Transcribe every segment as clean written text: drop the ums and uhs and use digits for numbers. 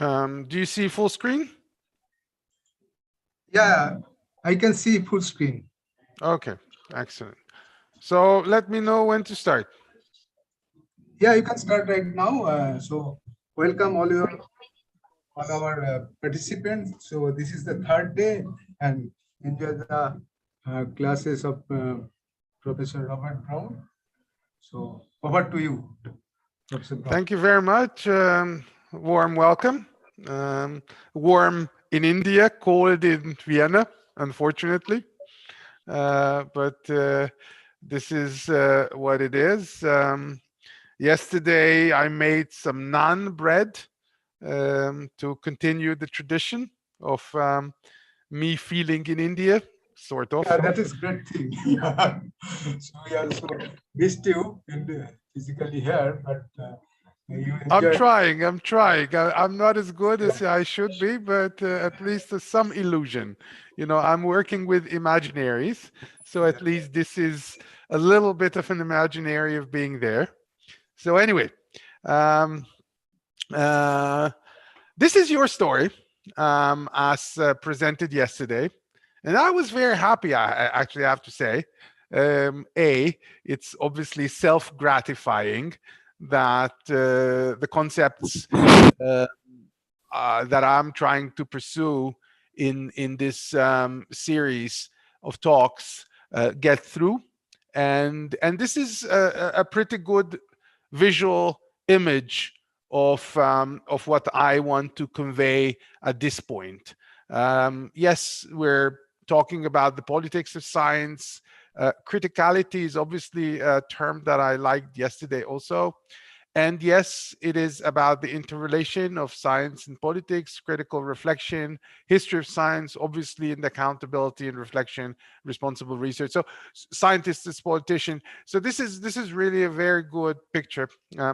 Do you see full screen? Yeah, I can see full screen. Okay, excellent. So let me know when to start. Yeah, you can start right now. So welcome all our participants. So this is the third day, and enjoy the classes of Professor Robert Brown. So over to you, Professor Brown. Thank you very much. Warm welcome. Warm in India, cold in Vienna, unfortunately. But this is what it is. Yesterday, I made some naan bread to continue the tradition of me feeling in India, sort of. Yeah, that is great thing. Yeah. So we also missed you physically here, but you I'm enjoyed. trying. I'm trying. I'm not as good as I should be, but at least there's some illusion. I'm working with imaginaries, so at least this is a little bit of an imaginary of being there. So anyway, um, uh, this is your story, as presented yesterday, and I was very happy. I actually have to say, it's obviously self-gratifying that the concepts that I'm trying to pursue in this series of talks get through, and this is a pretty good visual image of what I want to convey at this point. Yes, we're talking about the politics of science. Criticality is obviously a term that I liked yesterday also. And yes, it is about the interrelation of science and politics, critical reflection, history of science, obviously, and accountability and reflection, responsible research. So, scientists as politician. So this is really a very good picture.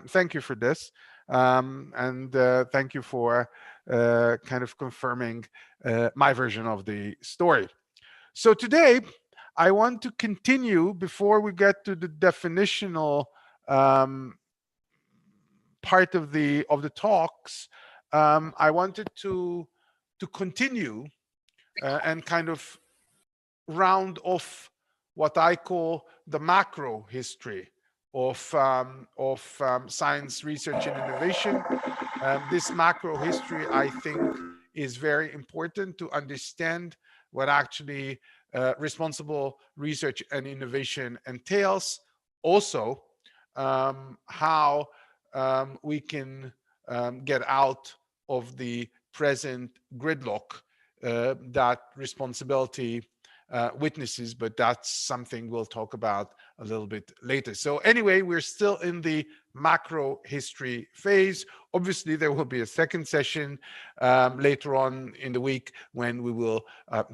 Thank you for this, and thank you for kind of confirming my version of the story. So today, I want to continue before we get to the definitional um, part of the talks. I wanted to continue and kind of round off what I call the macro history of science research and innovation. This macro history, I think, is very important to understand what actually responsible research and innovation entails. Also, how we can get out of the present gridlock that responsibility witnesses, but that's something we'll talk about a little bit later. So anyway, we're still in the macro history phase. Obviously, there will be a second session later on in the week when we will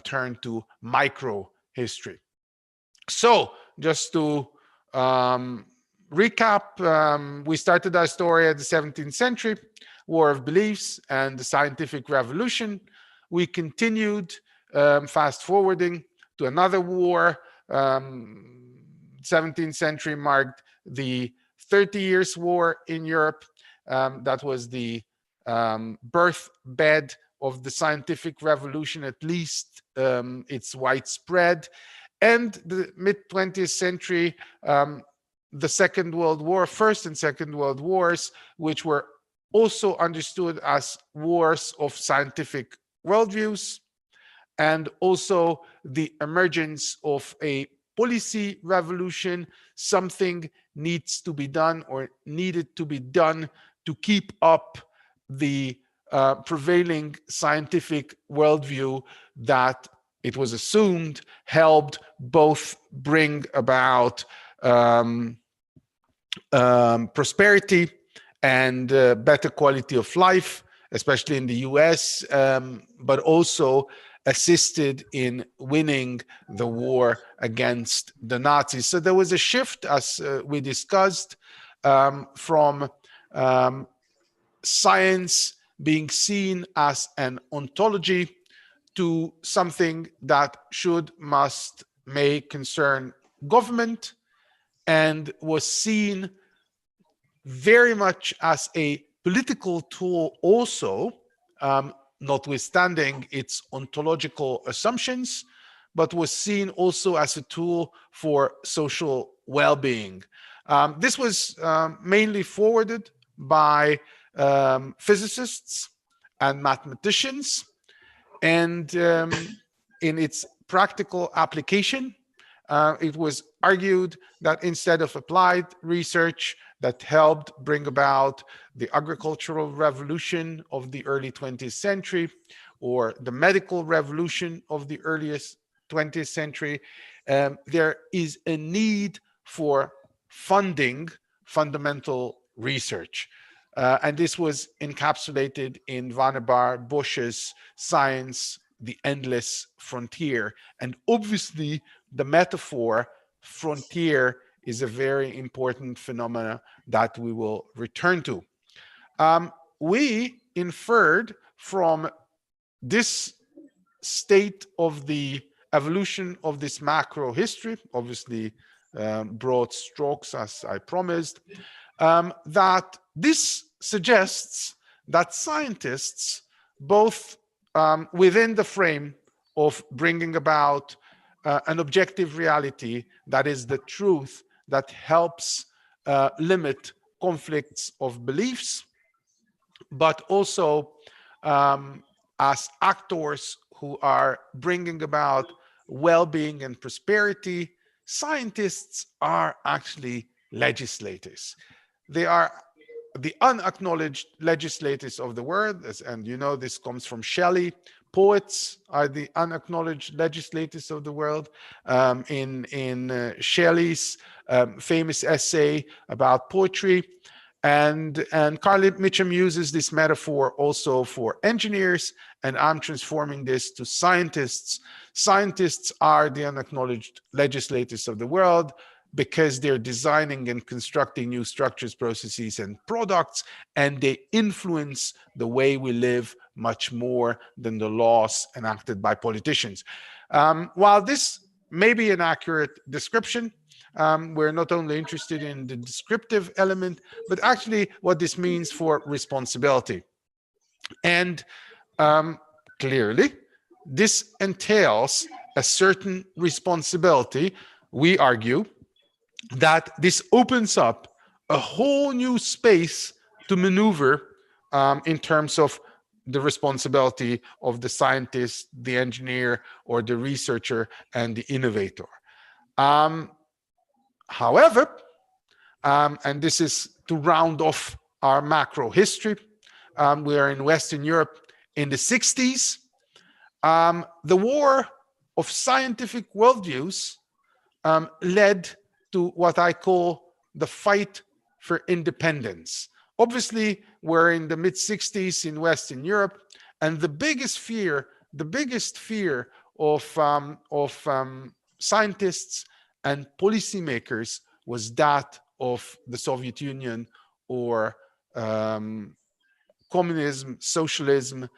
turn to micro history. So just to recap, we started our story at the 17th century, War of Beliefs and the Scientific Revolution. We continued fast forwarding to another war. 17th century marked the 30 Years' War in Europe. That was the birthbed of the scientific revolution, at least its widespread. And the mid-20th century, the Second World War, First and Second World Wars, which were also understood as wars of scientific worldviews, and also the emergence of a policy revolution. Something needs to be done or needed to be done to keep up the prevailing scientific worldview that it was assumed helped both bring about prosperity and better quality of life, especially in the US, but also assisted in winning the war against the Nazis. So there was a shift, as we discussed, from science being seen as an ontology to something that may concern government, and was seen very much as a political tool also, notwithstanding its ontological assumptions, but was seen also as a tool for social well-being. This was mainly forwarded by physicists and mathematicians, and in its practical application, it was argued that instead of applied research that helped bring about the agricultural revolution of the early 20th century or the medical revolution of the earliest 20th century, there is a need for funding fundamental research. And this was encapsulated in Vannevar Bush's Science, the Endless Frontier. And obviously, the metaphor frontier is a very important phenomena that we will return to. We inferred from this state of the evolution of this macro history, obviously broad strokes as I promised, that this suggests that scientists, both within the frame of bringing about an objective reality that is the truth that helps limit conflicts of beliefs, but also as actors who are bringing about well-being and prosperity, scientists are actually legislators. They are the unacknowledged legislators of the world, and you know this comes from Shelley. Poets are the unacknowledged legislators of the world. In Shelley's famous essay about poetry, and Carl Mitcham uses this metaphor also for engineers, and I'm transforming this to scientists. Scientists are the unacknowledged legislators of the world because they're designing and constructing new structures, processes, and products, and they influence the way we live much more than the laws enacted by politicians. While this may be an accurate description, we're not only interested in the descriptive element, but actually what this means for responsibility. And clearly, this entails a certain responsibility. We argue that this opens up a whole new space to maneuver in terms of the responsibility of the scientist, the engineer, or the researcher and the innovator. However, and this is to round off our macro history, we are in Western Europe in the 60s. The war of scientific worldviews led to what I call the fight for independence. Obviously, we're in the mid-60s in Western Europe, and the biggest fear of scientists and policymakers was that of the Soviet Union or communism, socialism,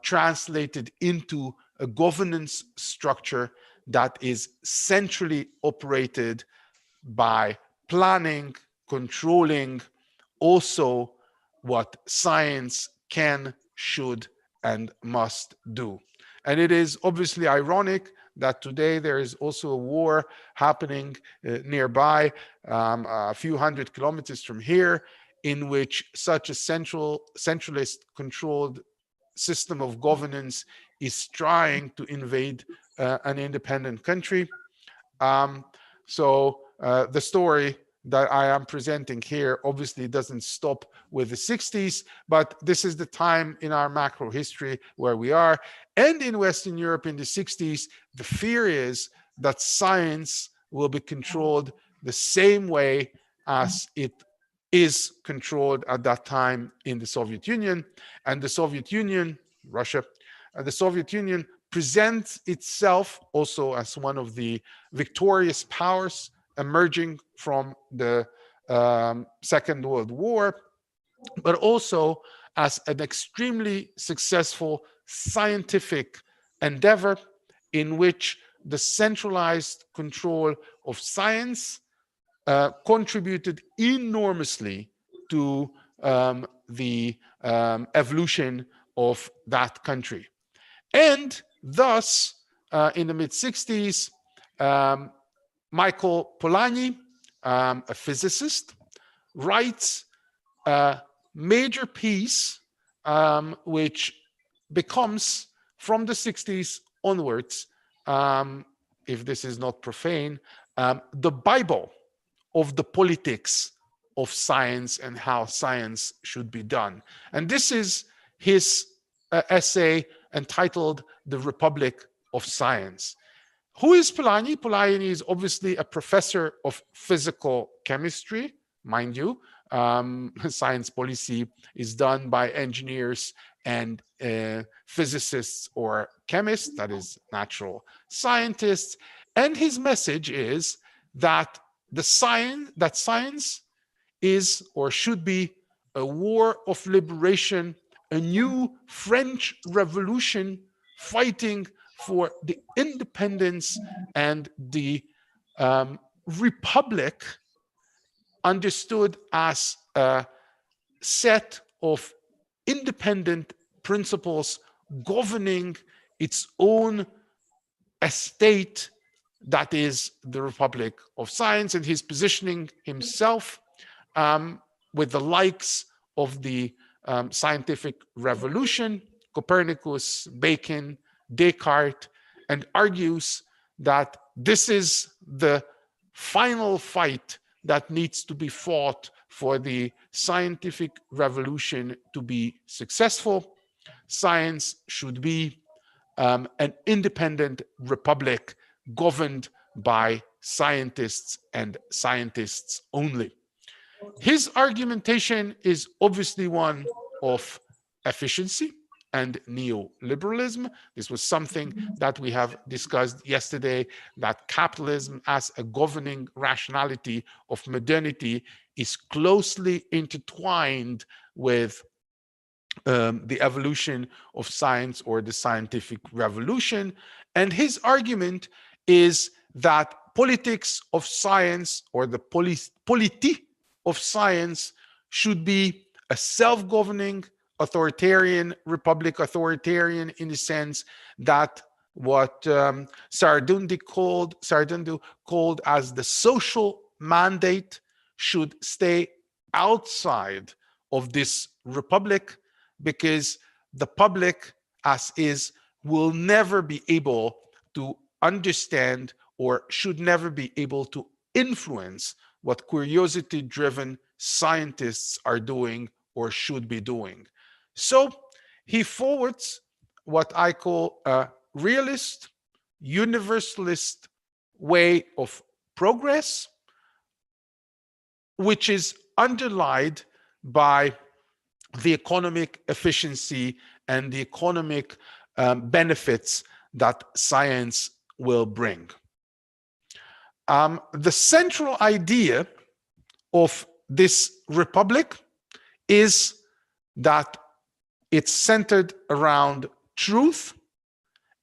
translated into a governance structure that is centrally operated by planning, controlling also what science can, should, and must do. And it is obviously ironic that today there is also a war happening nearby, a few hundred kilometers from here, in which such a centralist controlled system of governance is trying to invade an independent country. So the story that I am presenting here obviously doesn't stop with the 60s, but this is the time in our macro history where we are. And in Western Europe in the 60s, the fear is that science will be controlled the same way as it is controlled at that time in the Soviet Union. And the Soviet Union, Russia, the Soviet Union presents itself also as one of the victorious powers emerging from the Second World War, but also as an extremely successful scientific endeavor in which the centralized control of science contributed enormously to the evolution of that country. And thus, in the mid-60s, Michael Polanyi, a physicist, writes a major piece which becomes, from the 60s onwards, if this is not profane, the Bible of the politics of science and how science should be done. And this is his essay entitled The Republic of Science. Who is Polanyi? Polanyi is obviously a professor of physical chemistry, mind you. Science policy is done by engineers and physicists or chemists, that is natural scientists. And his message is that science is or should be a war of liberation, a new French Revolution fighting for the independence and the republic, understood as a set of independent principles governing its own estate, that is the Republic of Science. And he's positioning himself with the likes of the scientific revolution, Copernicus, Bacon, Descartes, and argues that this is the final fight that needs to be fought for the scientific revolution to be successful. Science should be an independent republic governed by scientists and scientists only. His argumentation is obviously one of efficiency and neoliberalism. This was something that we have discussed yesterday, that capitalism as a governing rationality of modernity is closely intertwined with the evolution of science or the scientific revolution. And his argument is that politics of science, or the polity of science, should be a self-governing authoritarian republic, authoritarian in the sense that what Sardundi called as the social mandate should stay outside of this republic, because the public as is will never be able to understand or should never be able to influence what curiosity-driven scientists are doing or should be doing. So he forwards what I call a realist, universalist way of progress, which is underlined by the economic efficiency and the economic benefits that science will bring. The central idea of this republic is that it's centered around truth,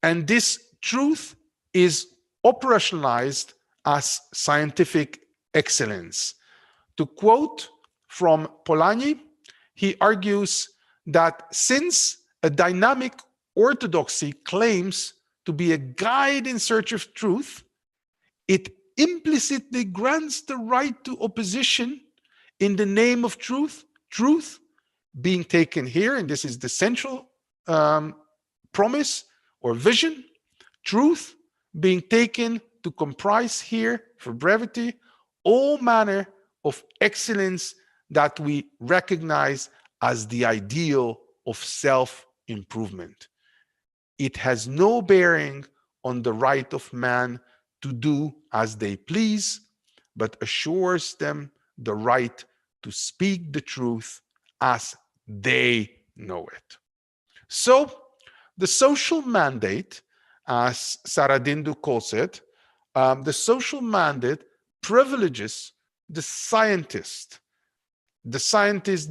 and this truth is operationalized as scientific excellence. To quote from Polanyi, he argues that since a dynamic orthodoxy claims to be a guide in search of truth, it implicitly grants the right to opposition in the name of truth, truth being taken here, and this is the central promise or vision, truth being taken to comprise here, for brevity, all manner of excellence that we recognize as the ideal of self-improvement. It has no bearing on the right of man to do as they please, but assures them the right to speak the truth as they know it. So the social mandate, as Saradindo calls it, the social mandate privileges the scientist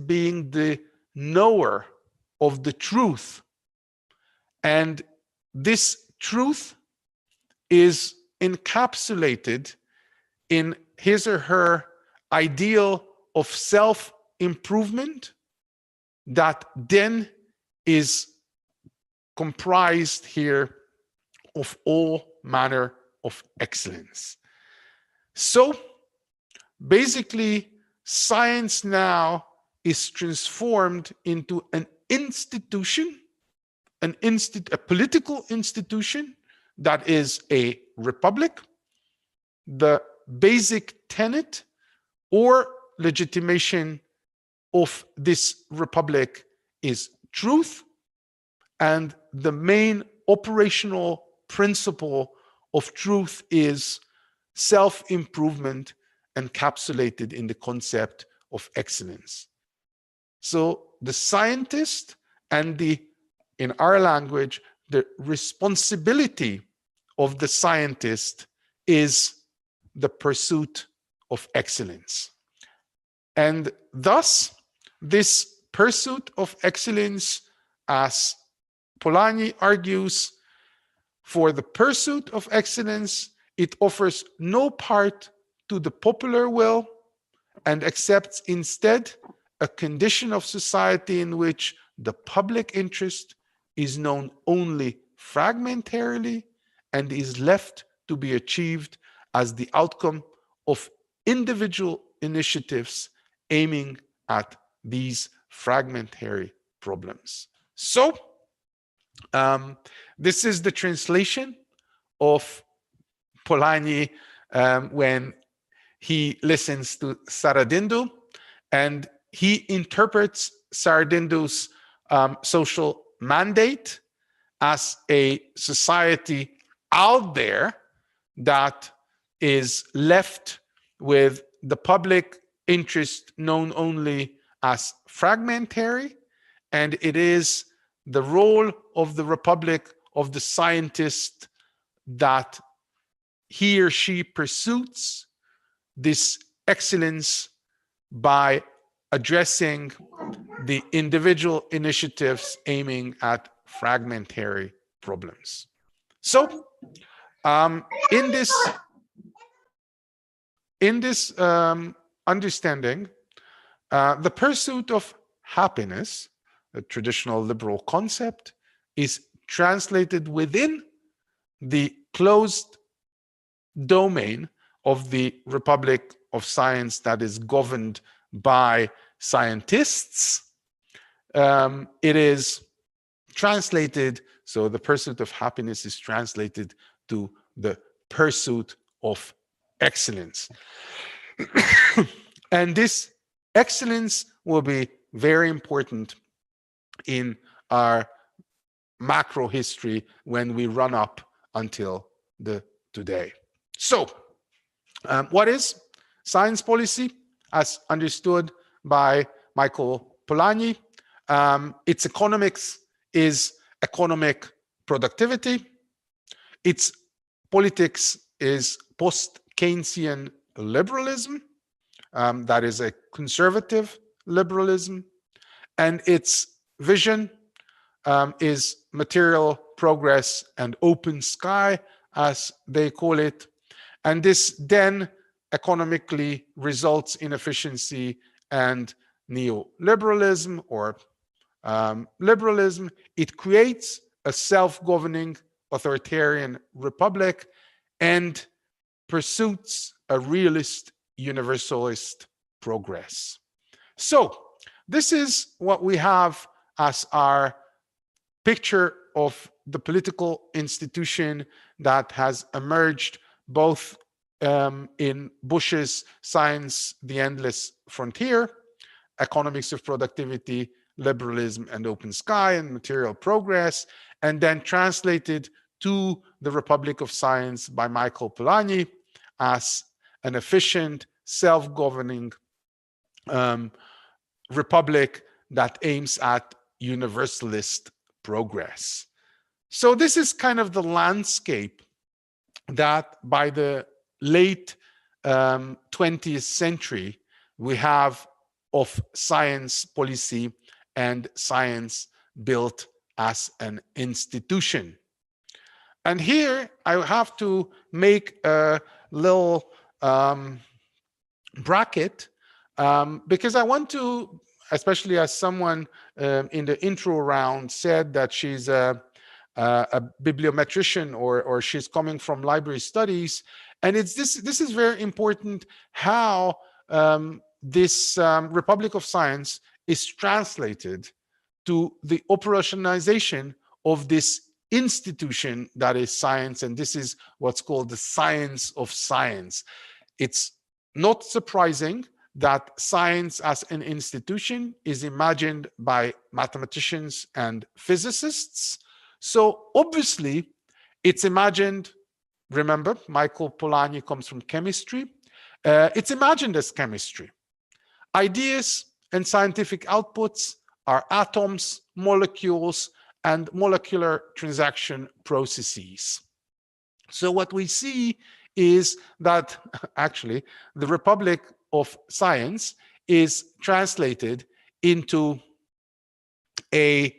being the knower of the truth. And this truth is encapsulated in his or her ideal of self-improvement that then is comprised here of all manner of excellence. So basically, science now is transformed into an institution, a political institution that is a republic. The basic tenet or legitimation of this republic is truth, and the main operational principle of truth is self-improvement encapsulated in the concept of excellence. So the scientist and in our language, the responsibility of the scientist is the pursuit of excellence. And thus, this pursuit of excellence, as Polanyi argues, for the pursuit of excellence, it offers no part to the popular will and accepts instead a condition of society in which the public interest is known only fragmentarily and is left to be achieved as the outcome of individual initiatives aiming at these fragmentary problems. So, this is the translation of Polanyi when he listens to Saradindo, and he interprets Saradindo's social mandate as a society out there that is left with the public interest known only as fragmentary, and it is the role of the republic, of the scientist, that he or she pursues this excellence by addressing the individual initiatives aiming at fragmentary problems. So, in this understanding, the pursuit of happiness, a traditional liberal concept, is translated within the closed domain of the Republic of Science that is governed by scientists. It is translated, so the pursuit of happiness is translated to the pursuit of excellence. And this excellence will be very important in our macro history when we run up until today. So, what is science policy as understood by Michael Polanyi? Its economics is economic productivity. Its politics is post-Keynesian liberalism, that is a conservative liberalism, and its vision is material progress and open sky, as they call it. And this then economically results in efficiency and neoliberalism or liberalism. It creates a self-governing authoritarian republic and pursues a realist universalist progress. So this is what we have as our picture of the political institution that has emerged both in Bush's Science, the Endless Frontier, Economics of Productivity, Liberalism and Open Sky and Material Progress, and then translated to the Republic of Science by Michael Polanyi as an efficient, self-governing republic that aims at universalist progress. So this is kind of the landscape that by the late 20th century we have of science policy and science built as an institution. And here I have to make a little bracket because I want to especially as someone in the intro round said that she's a bibliometrician or she's coming from library studies. And this is very important how this Republic of Science is translated to the operationalization of this institution that is science, and this is what's called the science of science. It's not surprising that science as an institution is imagined by mathematicians and physicists. So obviously it's imagined, remember, Michael Polanyi comes from chemistry. It's imagined as chemistry. Ideas and scientific outputs are atoms, molecules, and molecular transaction processes. So what we see is that actually the Republic of Science is translated into a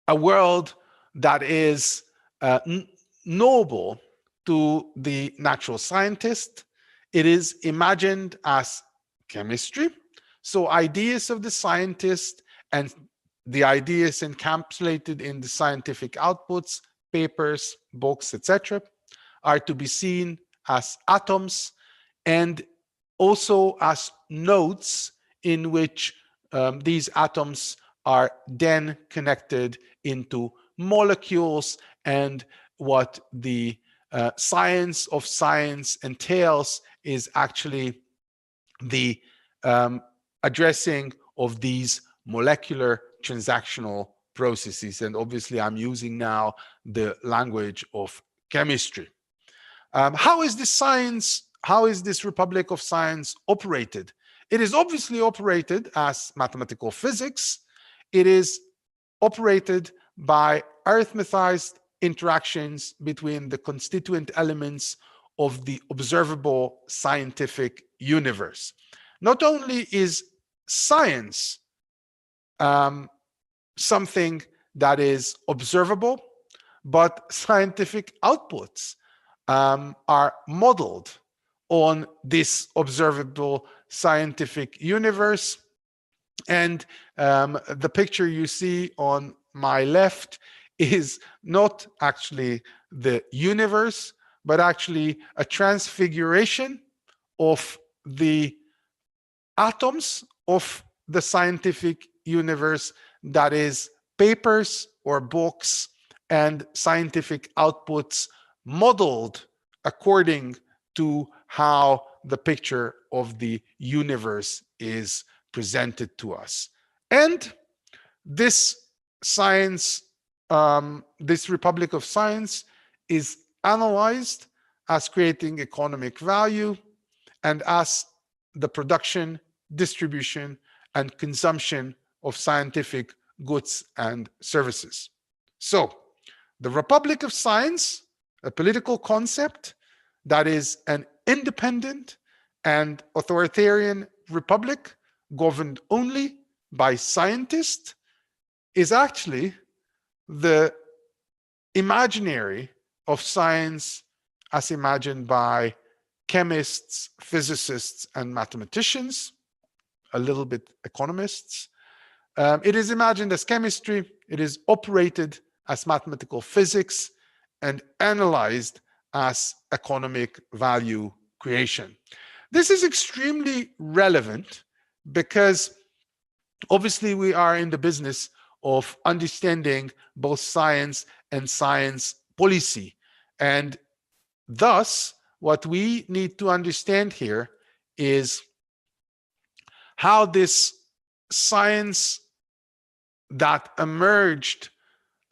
world that is knowable to the natural scientist. It is imagined as chemistry. So ideas of the scientist and the ideas encapsulated in the scientific outputs, papers, books, etc., are to be seen as atoms and also as nodes in which these atoms are then connected into molecules, and what the science of science entails is actually the addressing of these molecular transactional processes. And obviously I'm using now the language of chemistry. How is this Republic of Science operated? It is obviously operated as mathematical physics. It is operated by arithmetized interactions between the constituent elements of the observable scientific universe. Not only is science something that is observable, but scientific outputs are modeled on this observable scientific universe. And the picture you see on my left is not actually the universe, but actually a transfiguration of the atoms of the scientific universe, that is papers or books and scientific outputs modeled according to how the picture of the universe is presented to us. And this science, this Republic of Science is analyzed as creating economic value and as the production, distribution, and consumption of scientific goods and services. So the Republic of Science, a political concept that is an independent and authoritarian republic governed only by scientists, is actually the imaginary of science as imagined by chemists, physicists, and mathematicians, a little bit economists. It is imagined as chemistry, it is operated as mathematical physics, and analyzed as economic value creation. This is extremely relevant because obviously we are in the business of understanding both science and science policy. And thus, what we need to understand here is how this science that emerged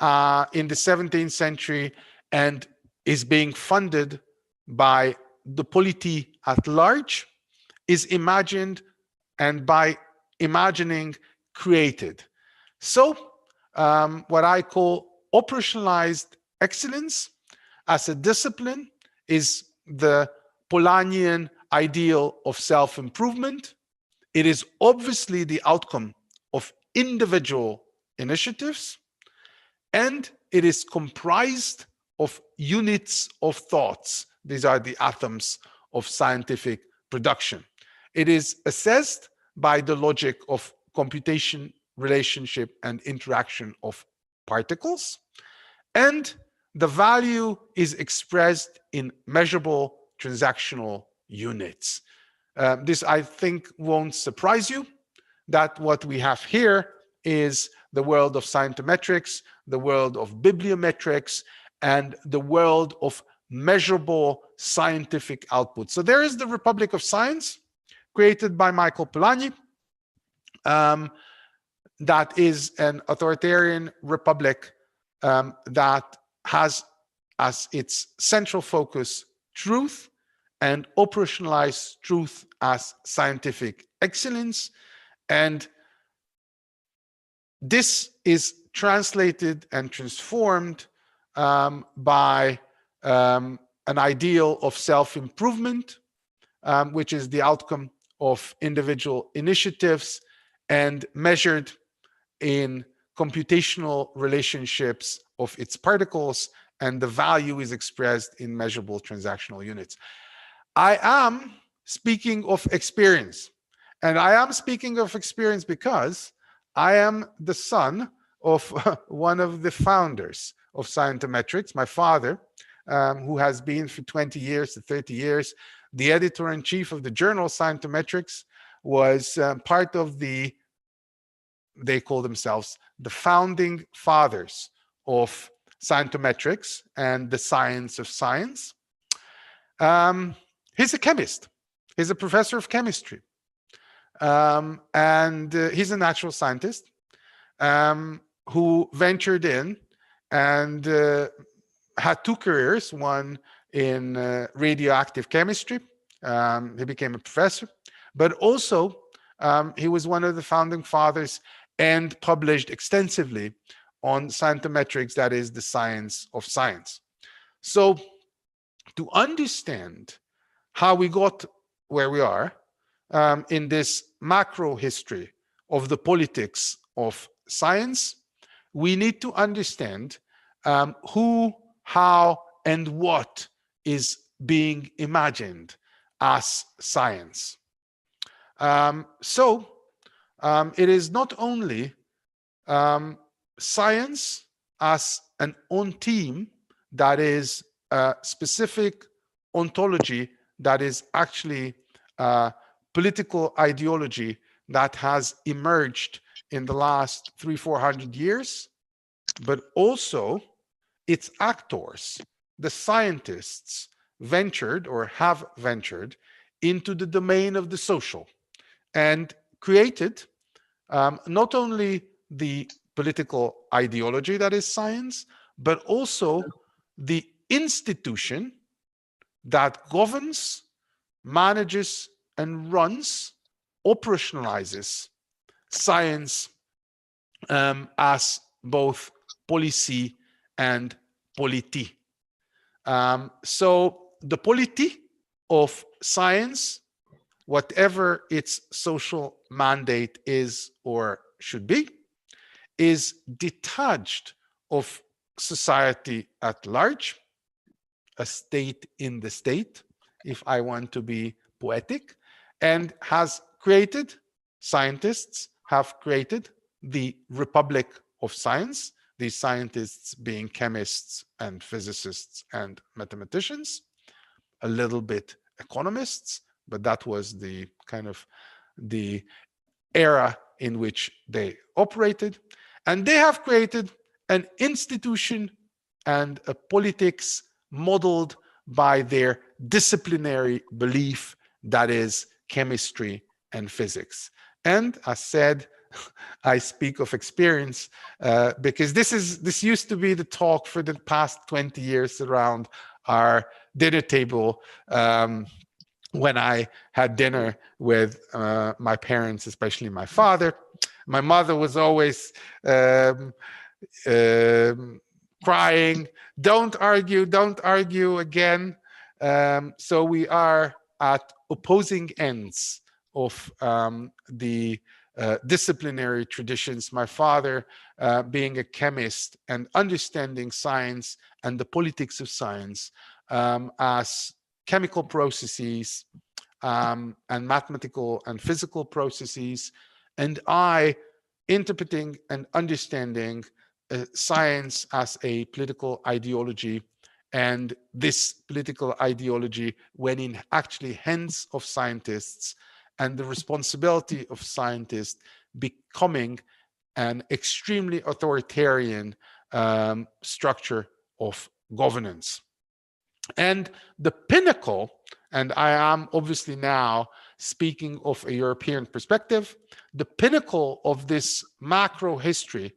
in the 17th century and is being funded by the polity at large is imagined, and by imagining, created. So what I call operationalized excellence as a discipline is the Polanyian ideal of self-improvement. It is obviously the outcome of individual initiatives, and it is comprised of units of thoughts. These are the atoms of scientific production. It is assessed by the logic of computation, relationship, and interaction of particles. And the value is expressed in measurable transactional units. This, I think, won't surprise you, that what we have here is the world of scientometrics, the world of bibliometrics, and the world of measurable scientific output. So there is the Republic of Science, created by Michael Polanyi. That is an authoritarian republic that has as its central focus truth, and operationalize truth as scientific excellence. And this is translated and transformed by an ideal of self-improvement, which is the outcome of individual initiatives and measured in computational relationships of its particles, and the value is expressed in measurable transactional units. I am speaking of experience, and I am speaking of experience because I am the son of one of the founders of scientometrics, my father, who has been for 20 years to 30 years the editor-in-chief of the journal Scientometrics, was part of the, they call themselves the founding fathers of scientometrics and the science of science. He's a chemist. He's a professor of chemistry. And he's a natural scientist who ventured in and had two careers, one in radioactive chemistry. He became a professor, but also he was one of the founding fathers and published extensively on scientometrics, that is the science of science. So to understand how we got where we are in this macro history of the politics of science, we need to understand who, how, and what is being imagined as science. So it is not only science as an own team that is a specific ontology that is actually political ideology that has emerged in the last 300-400 years, but also its actors, the scientists, ventured or have ventured into the domain of the social and created not only the political ideology that is science, but also the institution that governs, manages, and runs, operationalizes science as both policy and polity. So the polity of science, whatever its social mandate is or should be, is detached of society at large, a state in the state, if I want to be poetic, and has created, scientists have created the Republic of Science, these scientists being chemists and physicists and mathematicians, a little bit economists, but that was the kind of the era in which they operated. And they have created an institution and a politics modeled by their disciplinary belief, that is chemistry and physics. And as said, I speak of experience because this used to be the talk for the past 20 years around our dinner table when I had dinner with my parents, especially my father. My mother was always crying, don't argue again. So we are at opposing ends of the disciplinary traditions. My father being a chemist and understanding science and the politics of science as chemical processes, and mathematical and physical processes, and I interpreting and understanding science as a political ideology, and this political ideology when in actually hands of scientists, and the responsibility of scientists becoming an extremely authoritarian structure of governance. And the pinnacle, and I am obviously now speaking of a European perspective, the pinnacle of this macro history,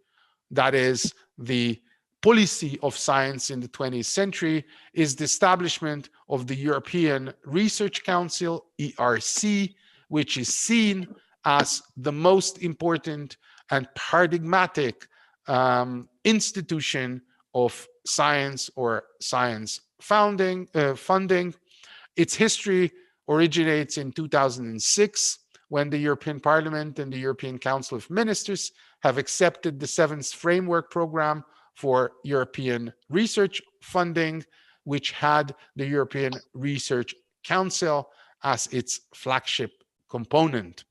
that is the policy of science in the 20th century, is the establishment of the European Research Council, ERC, which is seen as the most important and paradigmatic institution of science or science funding. Its history originates in 2006, when the European Parliament and the European Council of Ministers have accepted the 7th Framework Program for European research funding, which had the European Research Council as its flagship component.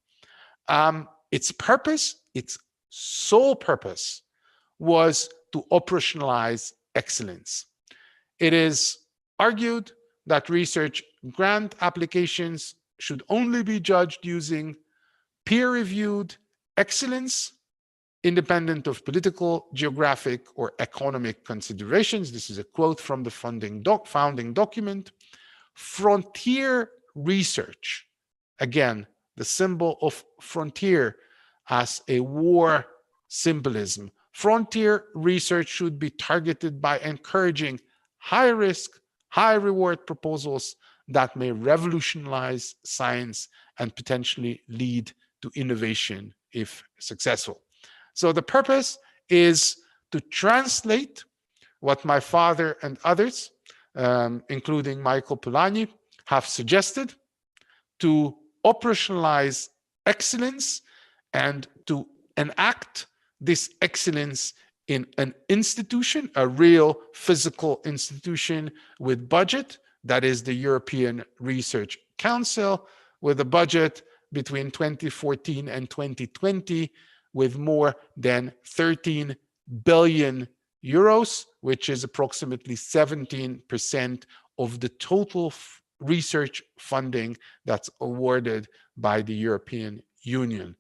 Its purpose, its sole purpose, was to operationalize excellence. It is argued that research grant applications should only be judged using peer-reviewed excellence, independent of political, geographic, or economic considerations. This is a quote from the founding document. Frontier research, again, the symbol of frontier as a war symbolism. Frontier research should be targeted by encouraging high-risk, high-reward proposals that may revolutionize science and potentially lead to innovation if successful. So the purpose is to translate what my father and others, including Michael Polanyi, have suggested, to operationalize excellence and to enact this excellence in an institution, a real physical institution with budget, that is the European Research Council, with a budget between 2014 and 2020 with more than 13 billion euros, which is approximately 17% of the total research funding that's awarded by the European Union.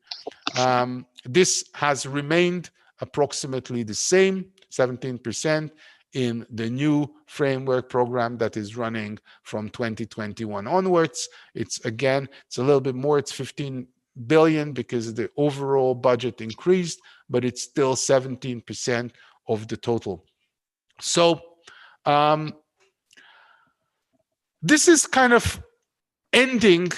This has remained approximately the same, 17%, in the new framework program that is running from 2021 onwards. It's a little bit more, it's 15 billion because the overall budget increased, but it's still 17% of the total. So this is kind of ending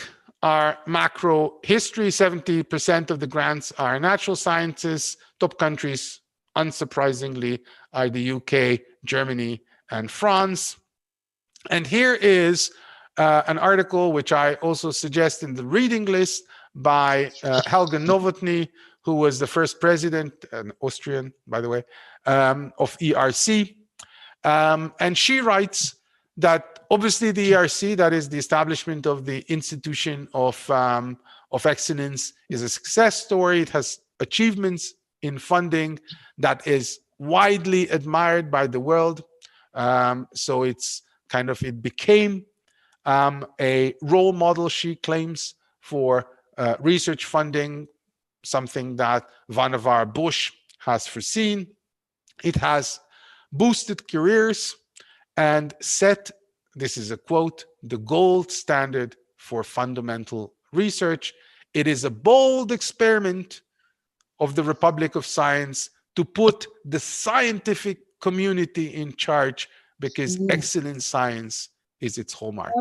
our macro history. 70% of the grants are natural sciences. Top countries, unsurprisingly, are the UK, Germany, and France. And here is an article which I also suggest in the reading list by Helga Novotny, who was the first president, an Austrian, by the way, of ERC. And she writes that obviously the ERC, that is the establishment of the Institution of Excellence, is a success story. It has achievements in funding that is widely admired by the world. So it became a role model, she claims, for research funding, something that Vannevar Bush has foreseen. It has boosted careers and set, this is a quote, the gold standard for fundamental research. It is a bold experiment of the Republic of Science to put the scientific community in charge, because excellent science is its hallmark.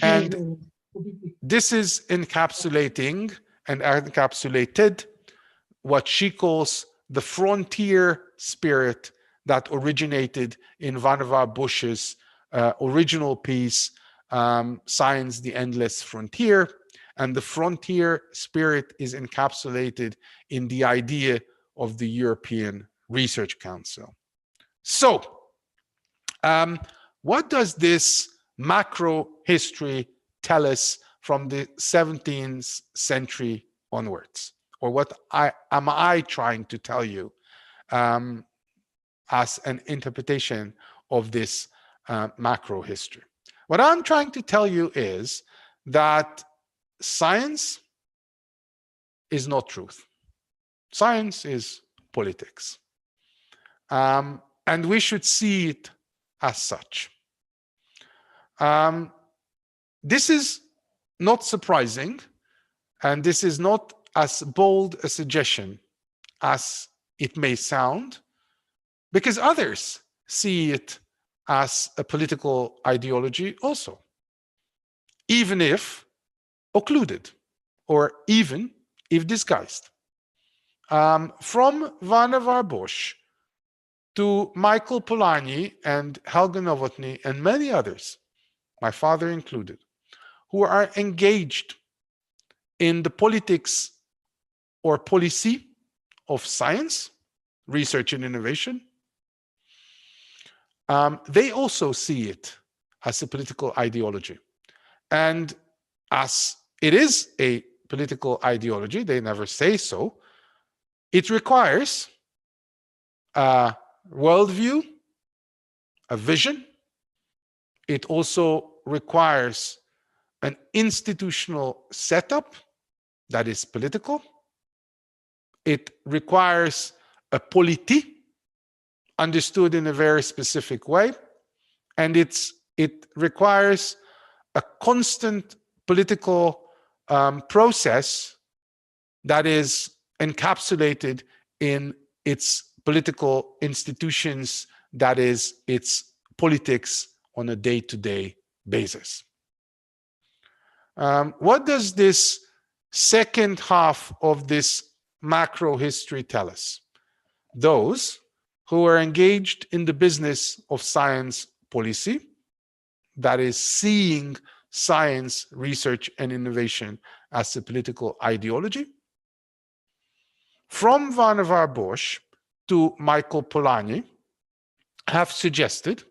And this is encapsulating and encapsulated what she calls the frontier spirit that originated in Vannevar Bush's original piece, Science, the Endless Frontier. And the frontier spirit is encapsulated in the idea of the European Research Council. So, what does this macro history tell us from the 17th century onwards? Or what am I trying to tell you as an interpretation of this macro history? What I'm trying to tell you is that science is not truth. Science is politics. And we should see it as such. This is not surprising, and this is not as bold a suggestion as it may sound, because others see it as a political ideology also, even if occluded, or even if disguised. From Vannevar Bosch to Michael Polanyi and Helga Novotny and many others, my father included, who are engaged in the politics or policy of science, research and innovation, they also see it as a political ideology. And as it is a political ideology, they never say so, it requires a worldview, a vision. It also requires an institutional setup that is political. It requires a polity, understood in a very specific way. And it requires a constant political process that is encapsulated in its political institutions, that is its politics on a day-to-day basis. What does this second half of this macro history tell us? Those who are engaged in the business of science policy, that is seeing science, research, and innovation as a political ideology, from Vannevar Bosch to Michael Polanyi, have suggested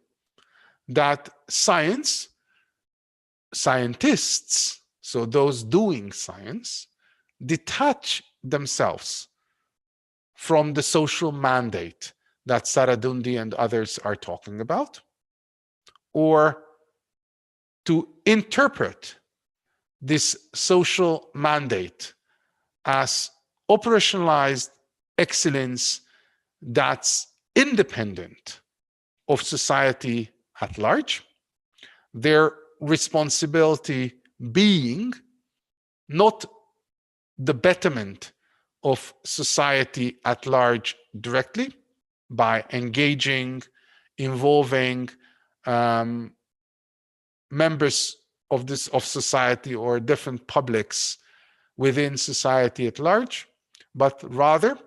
that scientists, so those doing science, detach themselves from the social mandate that Saradundi and others are talking about, or to interpret this social mandate as operationalized excellence that's independent of society at large, their responsibility being not the betterment of society at large directly by engaging, involving members of society or different publics within society at large, but rather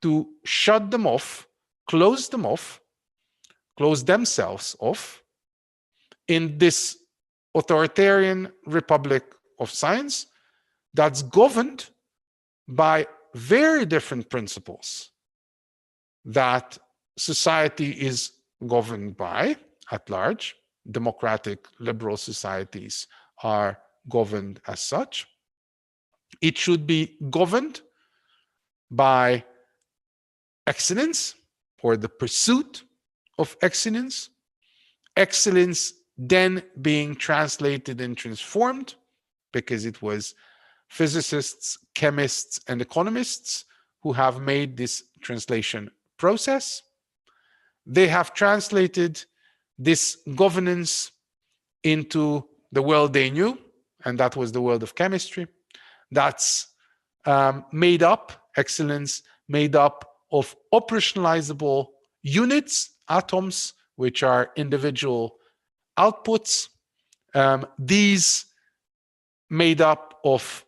to shut them off, close themselves off in this authoritarian republic of science that's governed by very different principles that society is governed by at large. Democratic liberal societies are governed as such. It should be governed by excellence or the pursuit of excellence. Excellence then being translated and transformed, because it was physicists, chemists, and economists who have made this translation process. They have translated this governance into the world they knew, and that was the world of chemistry. That's made up, excellence, made up of operationalizable units, atoms, which are individual outputs. These made up of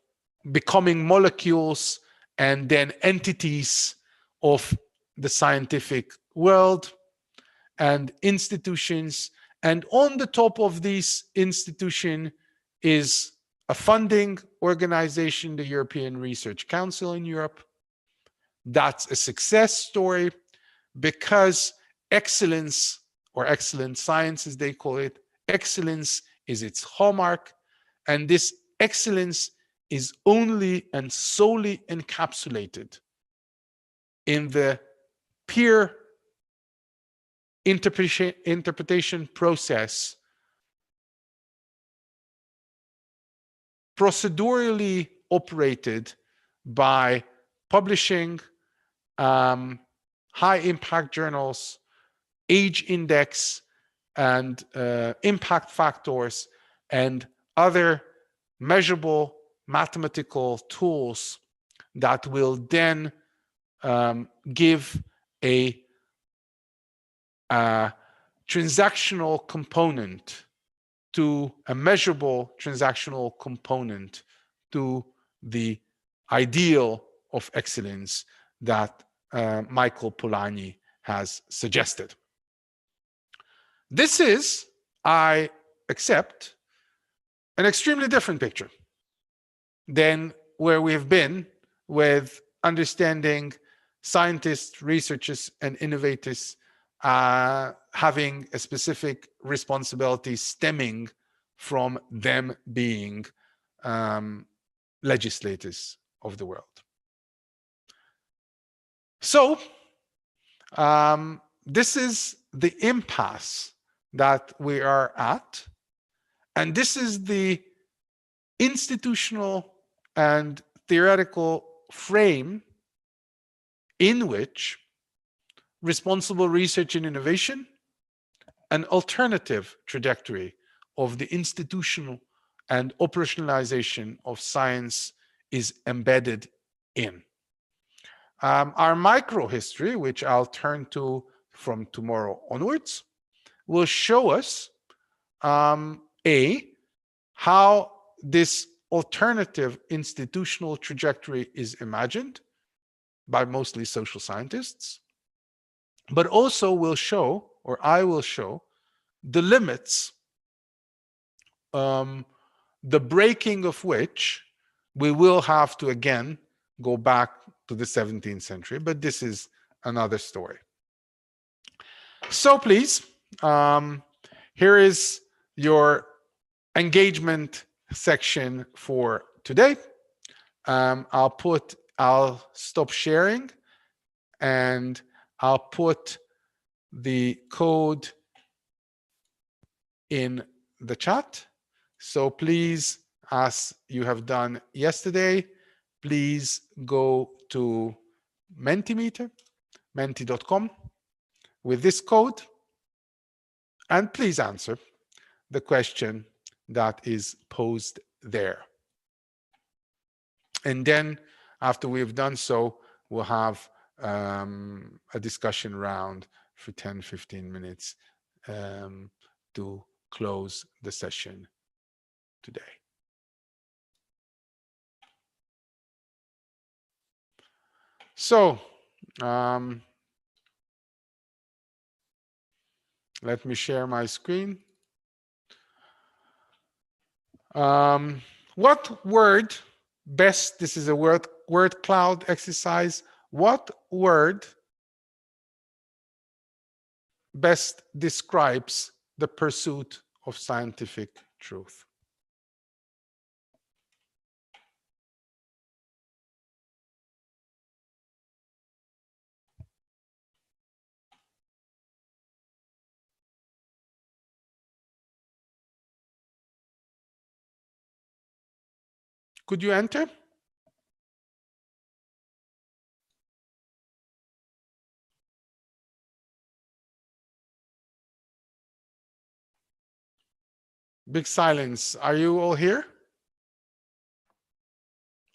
becoming molecules and then entities of the scientific world and institutions. And on the top of this institution is a funding organization, the European Research Council in Europe. That's a success story because excellence, or excellent science as they call it, Excellence is its hallmark, and this excellence is only and solely encapsulated in the peer interpretation process, procedurally operated by publishing high impact journals, age index, and impact factors, and other measurable mathematical tools that will then give a transactional component to a measurable transactional component to the ideal of excellence that Michael Polanyi has suggested. This is, I accept, an extremely different picture than where we've been with understanding scientists, researchers, and innovators having a specific responsibility stemming from them being legislators of the world. So this is the impasse that we are at, and this is the institutional and theoretical frame in which responsible research and innovation, an alternative trajectory of the institutional and operationalization of science, is embedded in. Our micro history, which I'll turn to from tomorrow onwards, will show us how this alternative institutional trajectory is imagined by mostly social scientists, but also will show, or I will show, the limits, the breaking of which we will have to again go back to the 17th century, but this is another story. So please, here is your engagement section for today. I'll stop sharing and I'll put the code in the chat. So please, as you have done yesterday, please go to Mentimeter, menti.com with this code, and please answer the question that is posed there. And then after we've done so, we'll have a discussion round for 10-15 minutes to close the session today. So let me share my screen. What word best, this is a word cloud exercise, what word best describes the pursuit of scientific truth? Could you enter? Big silence. Are you all here?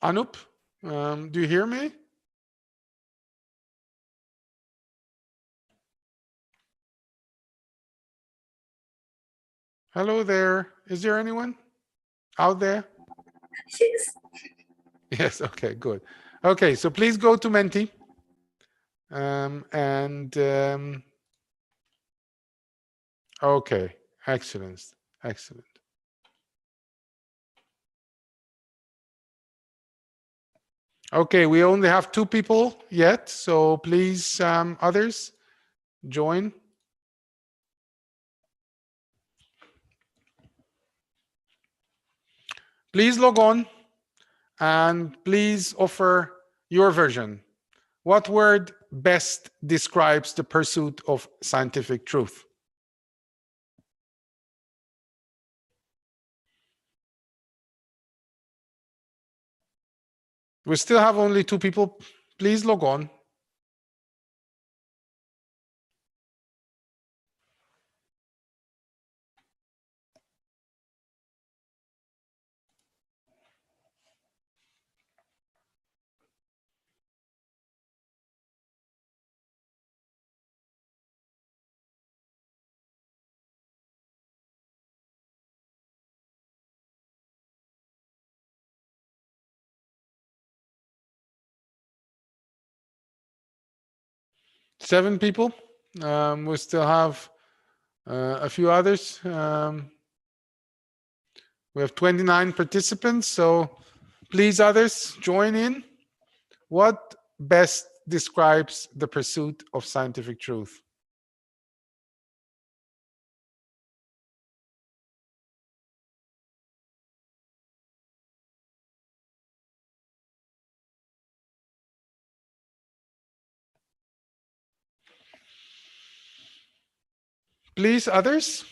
Anup, do you hear me? Hello there. Is there anyone out there? Yes. Yes, okay, good. Okay, so please go to Menti. Okay, excellent, excellent. Okay, we only have 2 people yet, so please, others, join. Please log on and please offer your version. What word best describes the pursuit of scientific truth? We still have only 2 people. Please log on. Seven people. We still have a few others. We have 29 participants, so please others join in. What best describes the pursuit of scientific truth? Please others.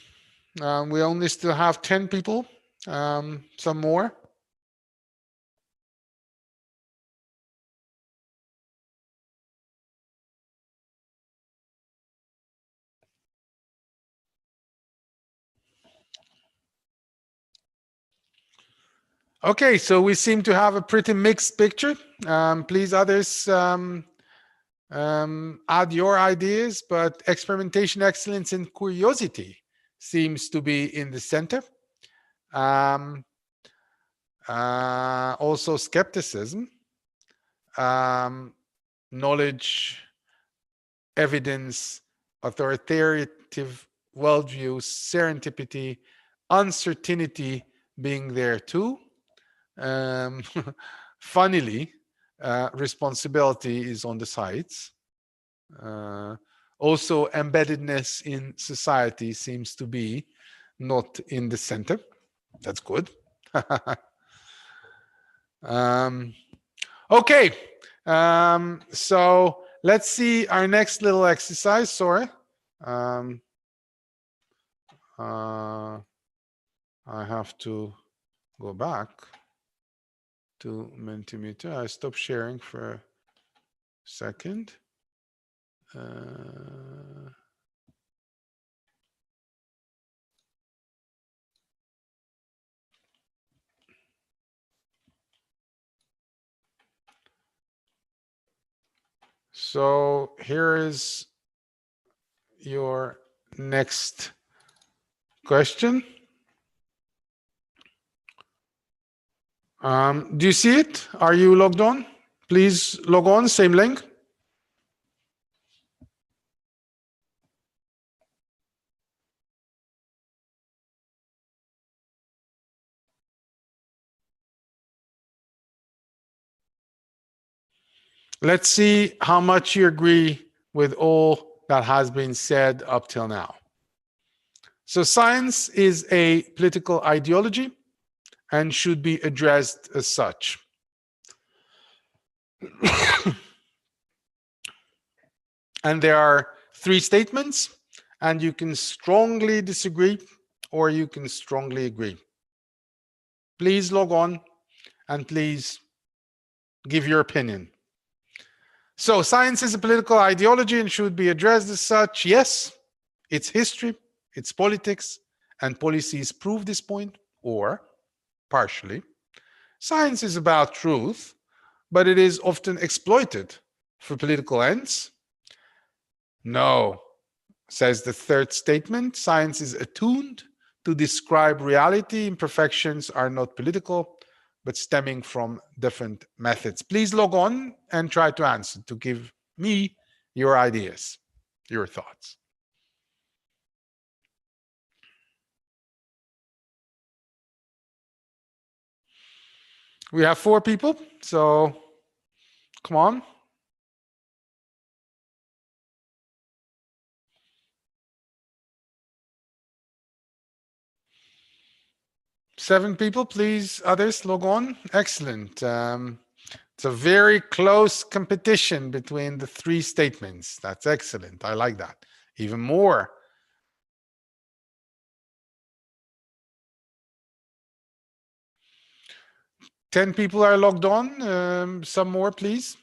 We only still have 10 people. Some more. Okay, so we seem to have a pretty mixed picture. Please others add your ideas, but experimentation excellence and curiosity seems to be in the center. Also skepticism, knowledge, evidence, authoritative worldview, serendipity, uncertainty being there too. Funnily, responsibility is on the sides. Also, embeddedness in society seems to be not in the center. That's good. Okay, so let's see our next little exercise. Sorry. I have to go back to Mentimeter. I stopped sharing for a second. So here is your next question. Do you see it? Are you logged on? Please log on, same link. Let's see how much you agree with all that has been said up till now. So science is a political ideology and should be addressed as such. And there are 3 statements, and you can strongly disagree or you can strongly agree. Please log on and please give your opinion. So science is a political ideology and should be addressed as such. Yes, its history, its politics, and policies prove this point, or partially. Science is about truth, but it is often exploited for political ends. No, says the 3rd statement, science is attuned to describe reality. Imperfections are not political, but stemming from different methods. Please log on and try to answer, to give me your ideas, your thoughts. We have 4 people, so come on. 7 people, please. Others log on. Excellent. It's a very close competition between the 3 statements. That's excellent. I like that. Even more. Ten people are logged on. Some more, please.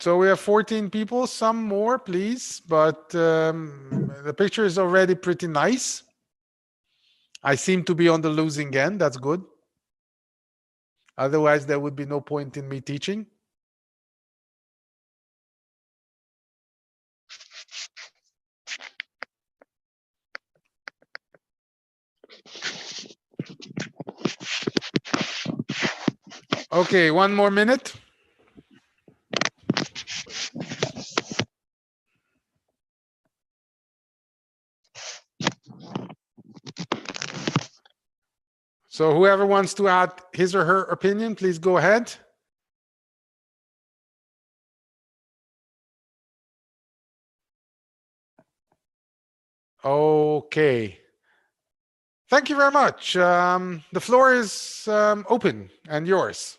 So we have 14 people, some more, please, but the picture is already pretty nice. I seem to be on the losing end. That's good. Otherwise, there would be no point in me teaching. Okay, 1 more minute. So whoever wants to add his or her opinion, please go ahead. Okay. Thank you very much. The floor is open and yours.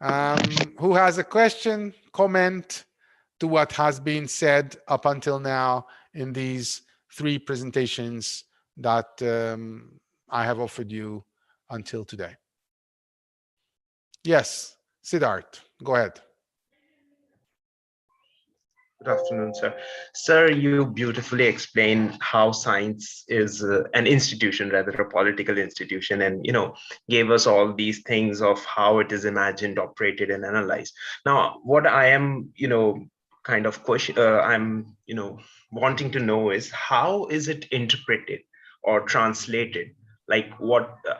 Who has a question, comment to what has been said up until now in these 3 presentations that I have offered you until today? Yes, Siddharth, go ahead. Good afternoon, sir. Sir, you beautifully explain how science is an institution, rather a political institution, and gave us all these things of how it is imagined, operated, and analyzed. Now, what I am, kind of question, I'm, wanting to know is how is it interpreted or translated? Like,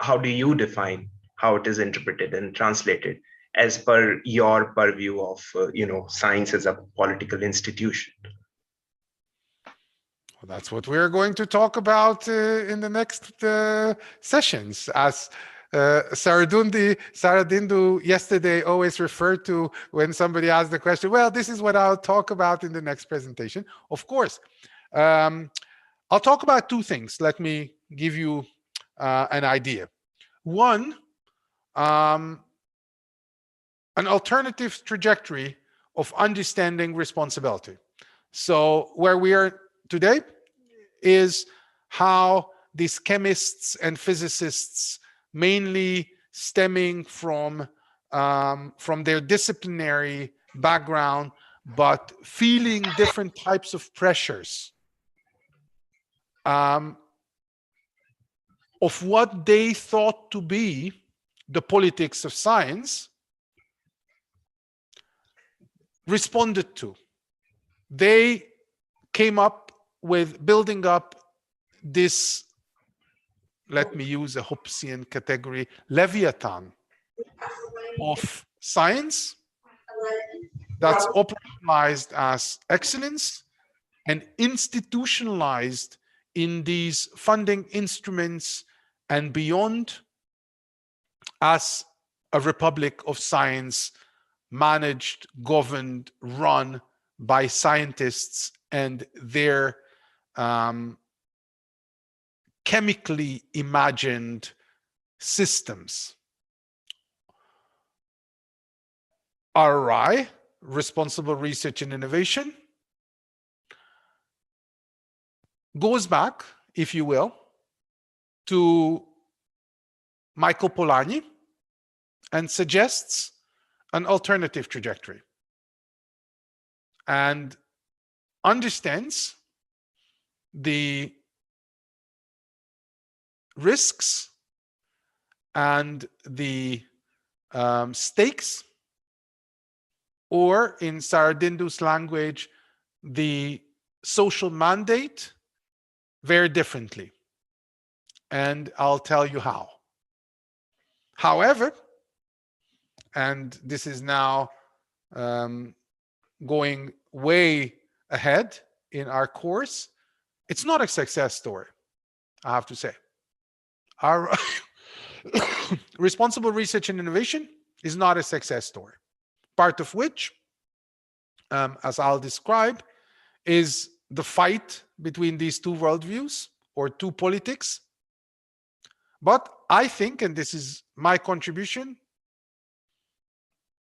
how do you define how it is interpreted and translated as per your purview of science as a political institution? Well, that's what we're going to talk about in the next sessions. As Saradindu yesterday always referred to when somebody asked the question, well, this is what I'll talk about in the next presentation. Of course, I'll talk about 2 things. Let me give you an idea. One, an alternative trajectory of understanding responsibility. So where we are today is how these chemists and physicists, mainly stemming from their disciplinary background, but feeling different types of pressures of what they thought to be the politics of science, responded to. They came up with building up this, let me use a Hobbesian category, Leviathan of science that's operationalized as excellence and institutionalized in these funding instruments and beyond as a republic of science, managed, governed, run by scientists and their chemically imagined systems. RRI, Responsible Research and Innovation, goes back, if you will, to Michael Polanyi and suggests an alternative trajectory and understands the risks and the stakes, or in Saradindu's language, the social mandate, very differently. And I'll tell you how. However, and this is now going way ahead in our course, it's not a success story, I have to say. Our responsible research and innovation is not a success story, part of which, as I'll describe, is the fight between these two worldviews or two politics. But I think, and this is my contribution,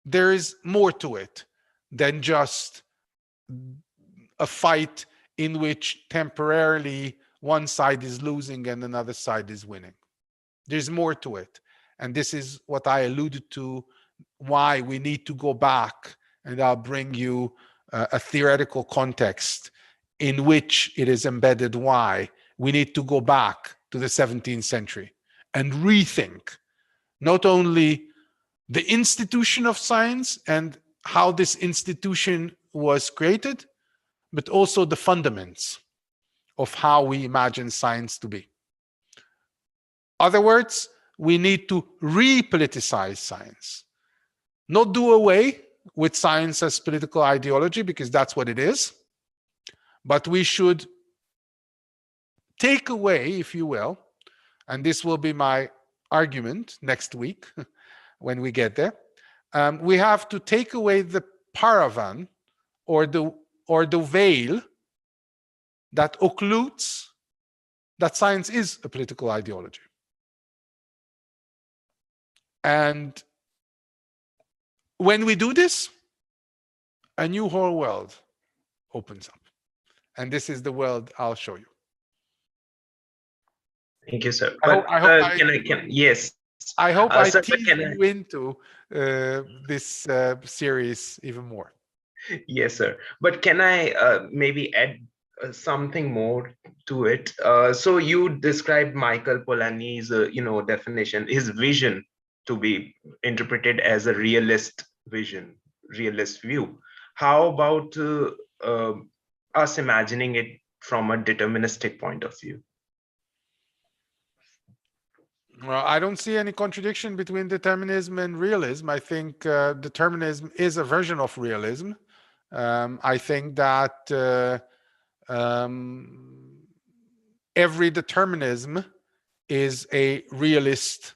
there is more to it than just a fight in which temporarily one side is losing and another side is winning. There's more to it. And this is what I alluded to, why we need to go back, and I'll bring you a theoretical context in which it is embedded, why we need to go back to the 17th century and rethink not only the institution of science and how this institution was created, but also the fundaments of how we imagine science to be. Other words, we need to re-politicize science, not do away with science as political ideology, because that's what it is, but we should take away, if you will, and this will be my argument next week when we get there, we have to take away the paravan or the veil that occludes that science is a political ideology. And when we do this, a new whole world opens up. And this is the world I'll show you. Thank you, sir. Yes. I hope I sir, tease you into this series even more. Yes, sir. But can I maybe add something more to it? So you described Michael Polanyi's, definition, his vision to be interpreted as a realist vision, realist view. How about us imagining it from a deterministic point of view? Well, I don't see any contradiction between determinism and realism. I think determinism is a version of realism. I think that every determinism is a realist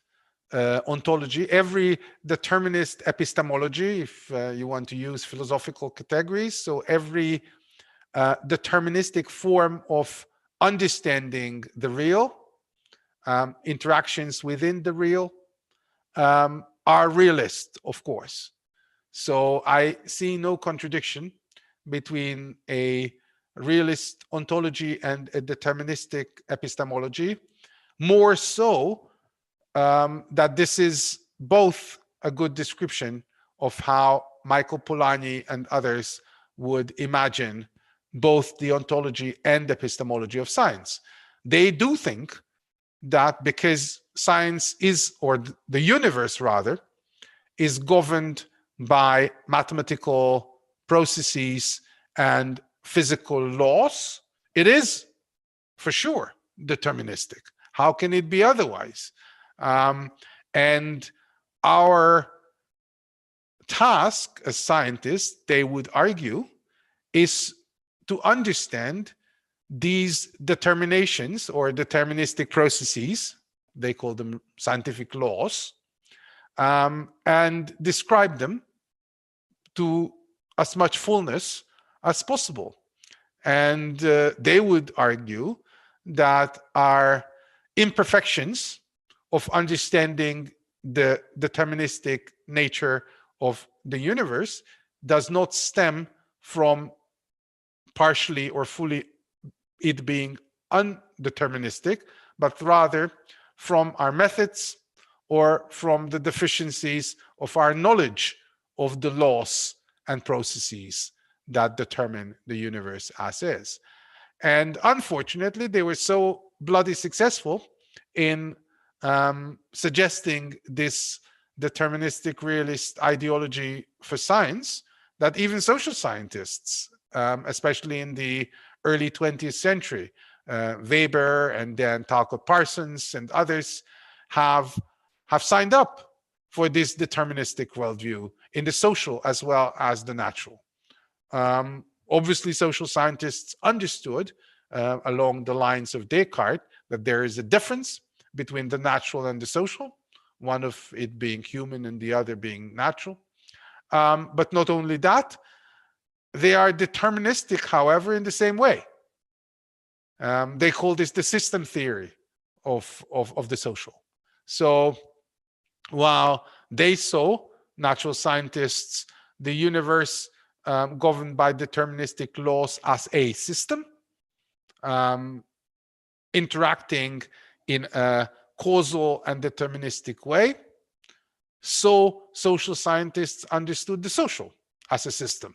ontology. Every determinist epistemology, if you want to use philosophical categories, so every deterministic form of understanding the real, interactions within the real, are realist, of course. So I see no contradiction between a realist ontology and a deterministic epistemology, more so that this is both a good description of how Michael Polanyi and others would imagine both the ontology and epistemology of science. They do think that because science is, or the universe rather, is governed by mathematical processes and physical laws, it is for sure deterministic. How can it be otherwise? And our task as scientists, they would argue, is to understand these determinations or deterministic processes, they call them scientific laws, and describe them to as much fullness as possible. And they would argue that our imperfections of understanding the deterministic nature of the universe does not stem from partially or fully it being undeterministic, but rather from our methods or from the deficiencies of our knowledge of the laws and processes that determine the universe as is. And unfortunately, they were so bloody successful in suggesting this deterministic realist ideology for science that even social scientists, especially in the early 20th century, Weber and then Talcott Parsons and others have signed up for this deterministic worldview in the social as well as the natural. Obviously, social scientists understood along the lines of Descartes that there is a difference between the natural and the social, one of it being human and the other being natural. But not only that, they are deterministic, however, in the same way. They call this the system theory of the social. So while they saw, natural scientists, the universe governed by deterministic laws as a system, interacting in a causal and deterministic way, so social scientists understood the social as a system.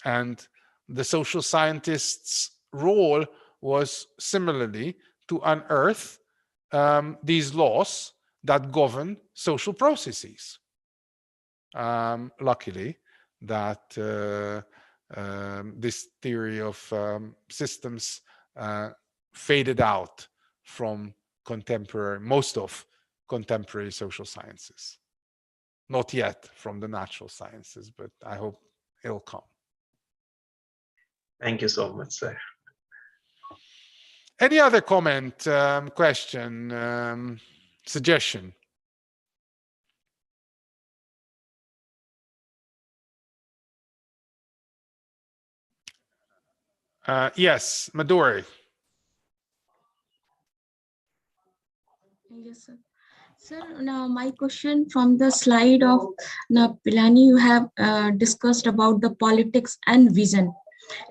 And the social scientists' role was similarly to unearth these laws that govern social processes. Luckily, that this theory of systems faded out from most of contemporary social sciences. Not yet from the natural sciences, but I hope it'll come. Thank you so much, sir. Any other comment, question, suggestion? Yes, Maduri. Yes, sir. Sir, now my question from the slide of Pilani, you have discussed about the politics and vision.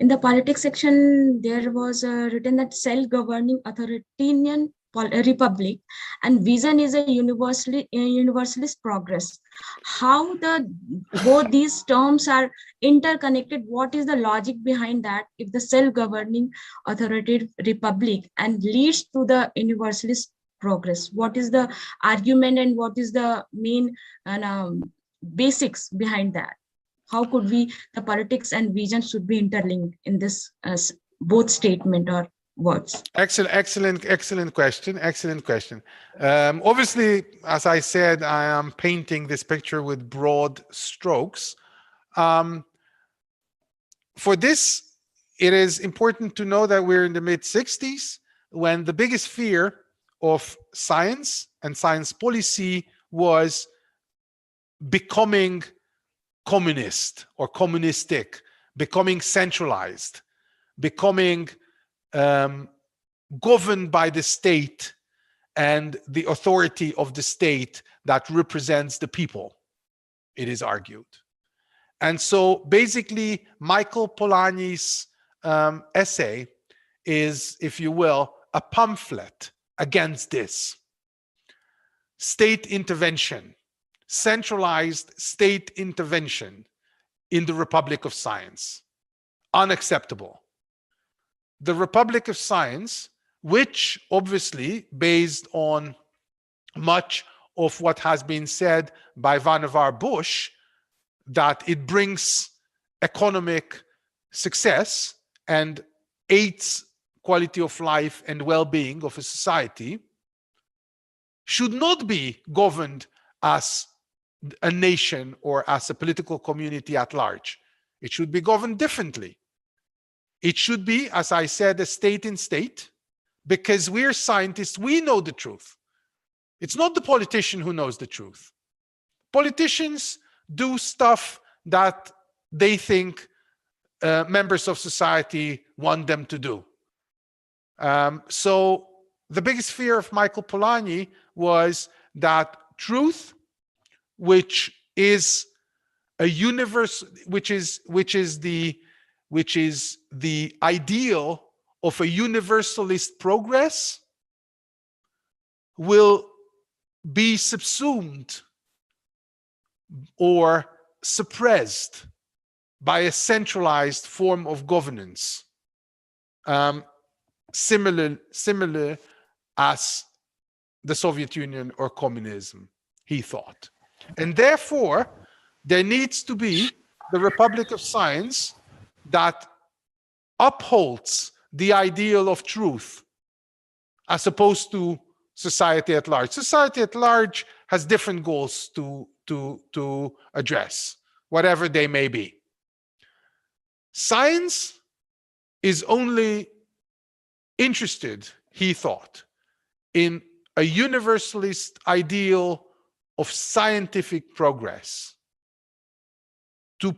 In the politics section, there was written that self-governing authoritarian republic and vision is a universalist progress. How both these terms are interconnected? What is the logic behind that? If the self-governing authoritarian republic and leads to the universalist progress, what is the argument and what is the main basics behind that? How could the politics and vision should be interlinked in this both statement or words? Excellent question. Obviously, as I said, I am painting this picture with broad strokes. For this, it is important to know that we're in the mid-60s when the biggest fear of science and science policy was becoming communist or communistic, becoming centralized, becoming governed by the state and the authority of the state that represents the people, it is argued. And so basically, Michael Polanyi's essay is, if you will, a pamphlet against this. State intervention, centralized state intervention in the Republic of Science. Unacceptable. The Republic of Science, which obviously, based on much of what has been said by Vannevar Bush, that it brings economic success and aids quality of life and well-being of a society, should not be governed as a nation or as a political community at large. It should be governed differently. It should be, as I said, a state in state, because we're scientists, we know the truth. It's not the politician who knows the truth. Politicians do stuff that they think members of society want them to do. So the biggest fear of Michael Polanyi was that truth, which is a universe, which is the ideal of a universalist progress, will be subsumed or suppressed by a centralized form of governance, similar as the Soviet Union or communism, he thought. And therefore, there needs to be the Republic of Science that upholds the ideal of truth as opposed to society at large. Society at large has different goals to address, whatever they may be. Science is only interested, he thought, in a universalist ideal of scientific progress, to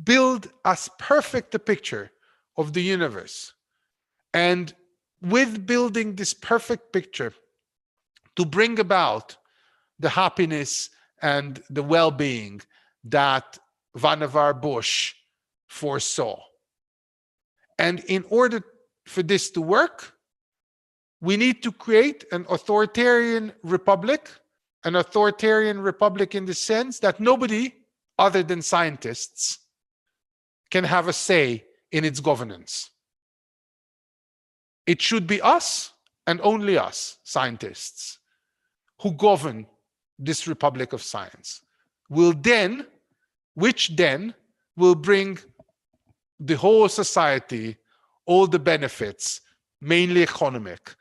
build as perfect a picture of the universe, and with building this perfect picture, to bring about the happiness and the well-being that Vannevar Bush foresaw. And in order for this to work, we need to create an authoritarian republic in the sense that nobody other than scientists can have a say in its governance. It should be us and only us, scientists, who govern this republic of science, which then will bring the whole society all the benefits, mainly economic,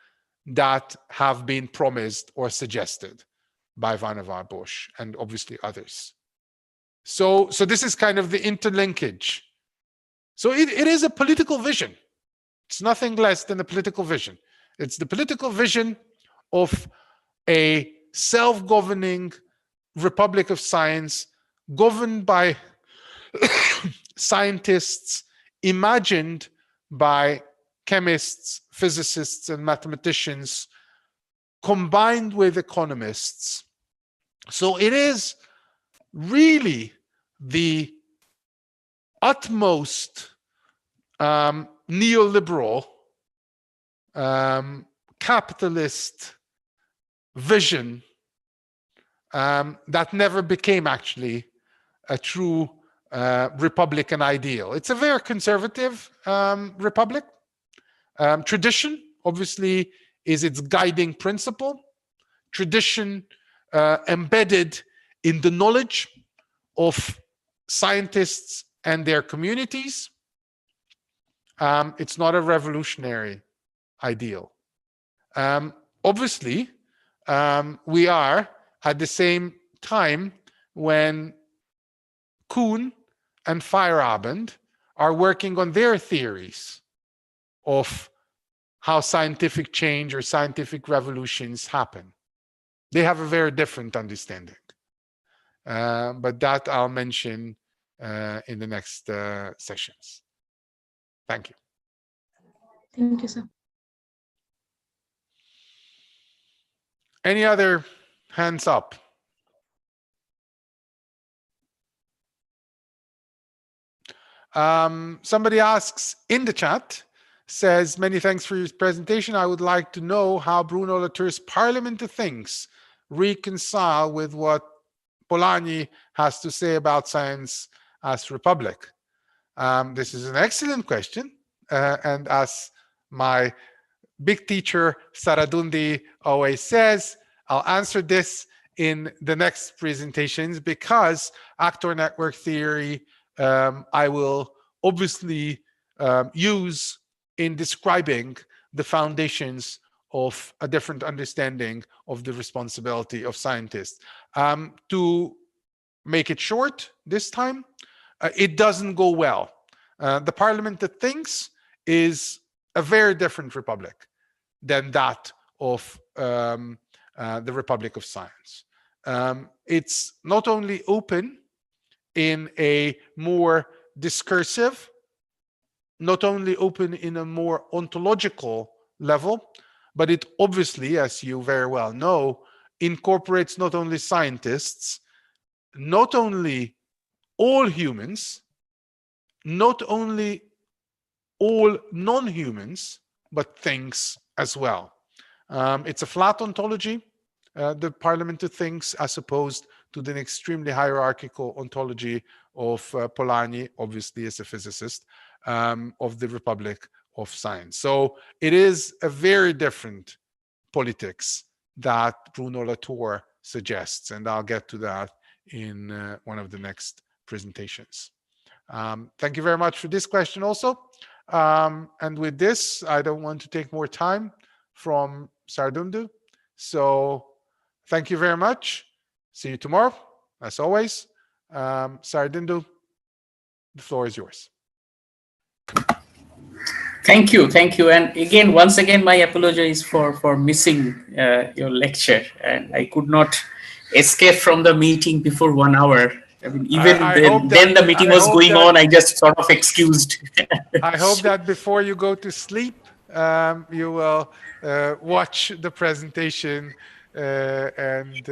that have been promised or suggested by Vannevar Bush and obviously others. So this is kind of the interlinkage. So it is a political vision. It's nothing less than a political vision. It's the political vision of a self-governing republic of science, governed by scientists, imagined by chemists, physicists, and mathematicians, combined with economists. So it is really the utmost neoliberal capitalist vision that never became actually a true republican ideal. It's a very conservative republic. Tradition, obviously, is its guiding principle. Tradition embedded in the knowledge of scientists and their communities. It's not a revolutionary ideal. Obviously, we are at the same time when Kuhn and Feyerabend are working on their theories of how scientific change or scientific revolutions happen. They have a very different understanding. But that I'll mention in the next sessions. Thank you. Thank you, sir. Any other hands up? Somebody asks in the chat, says, many thanks for your presentation. I would like to know how Bruno Latour's Parliament of Things reconcile with what Polanyi has to say about science as republic. This is an excellent question. And as my big teacher, Saradundi, always says, I'll answer this in the next presentations, because actor network theory I will obviously use in describing the foundations of a different understanding of the responsibility of scientists. To make it short this time, it doesn't go well. The Parliament that thinks is a very different republic than that of the Republic of Science. It's not only open in a more discursive, not only open in a more ontological level, but it obviously, as you very well know, incorporates not only scientists, not only all humans, not only all non-humans, but things as well. It's a flat ontology, the Parliament of Things, as opposed to the extremely hierarchical ontology of Polanyi, obviously as a physicist, of the Republic of Science. So it is a very different politics that Bruno Latour suggests, and I'll get to that in one of the next presentations. Thank you very much for this question also. And with this, I don't want to take more time from Sardundu. So thank you very much. See you tomorrow, as always. Sardindu, the floor is yours. Thank you. And again, once again, my apologies for missing your lecture, and I could not escape from the meeting before 1 hour. I mean, even then the meeting was going on. I just sort of excused. I hope that before you go to sleep, you will watch the presentation and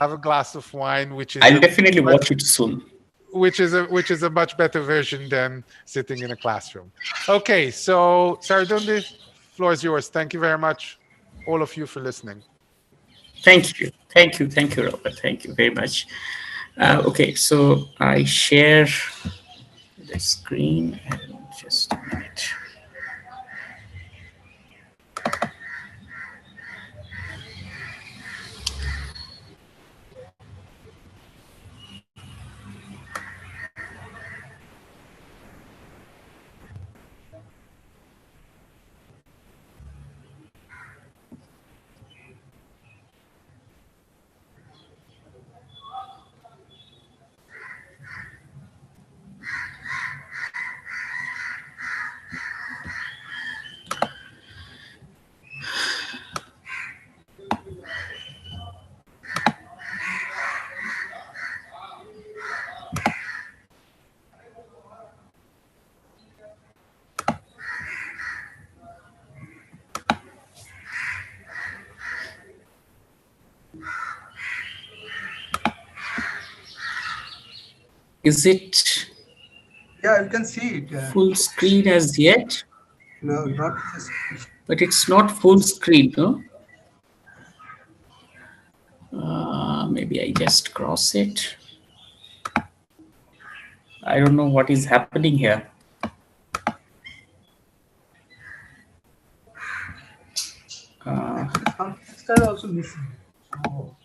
have a glass of wine, which is I'll definitely watch it soon. Which is a much better version than sitting in a classroom. Okay, so Sardunde, floor is yours. Thank you very much, all of you, for listening. Thank you, Robert. Thank you very much. Okay, so I share the screen and just a minute. Is it? Yeah, you can see it. Full screen as yet? No, not just. But it's not full screen, no? Maybe I just cross it. I don't know what is happening here. Also missing. Oh.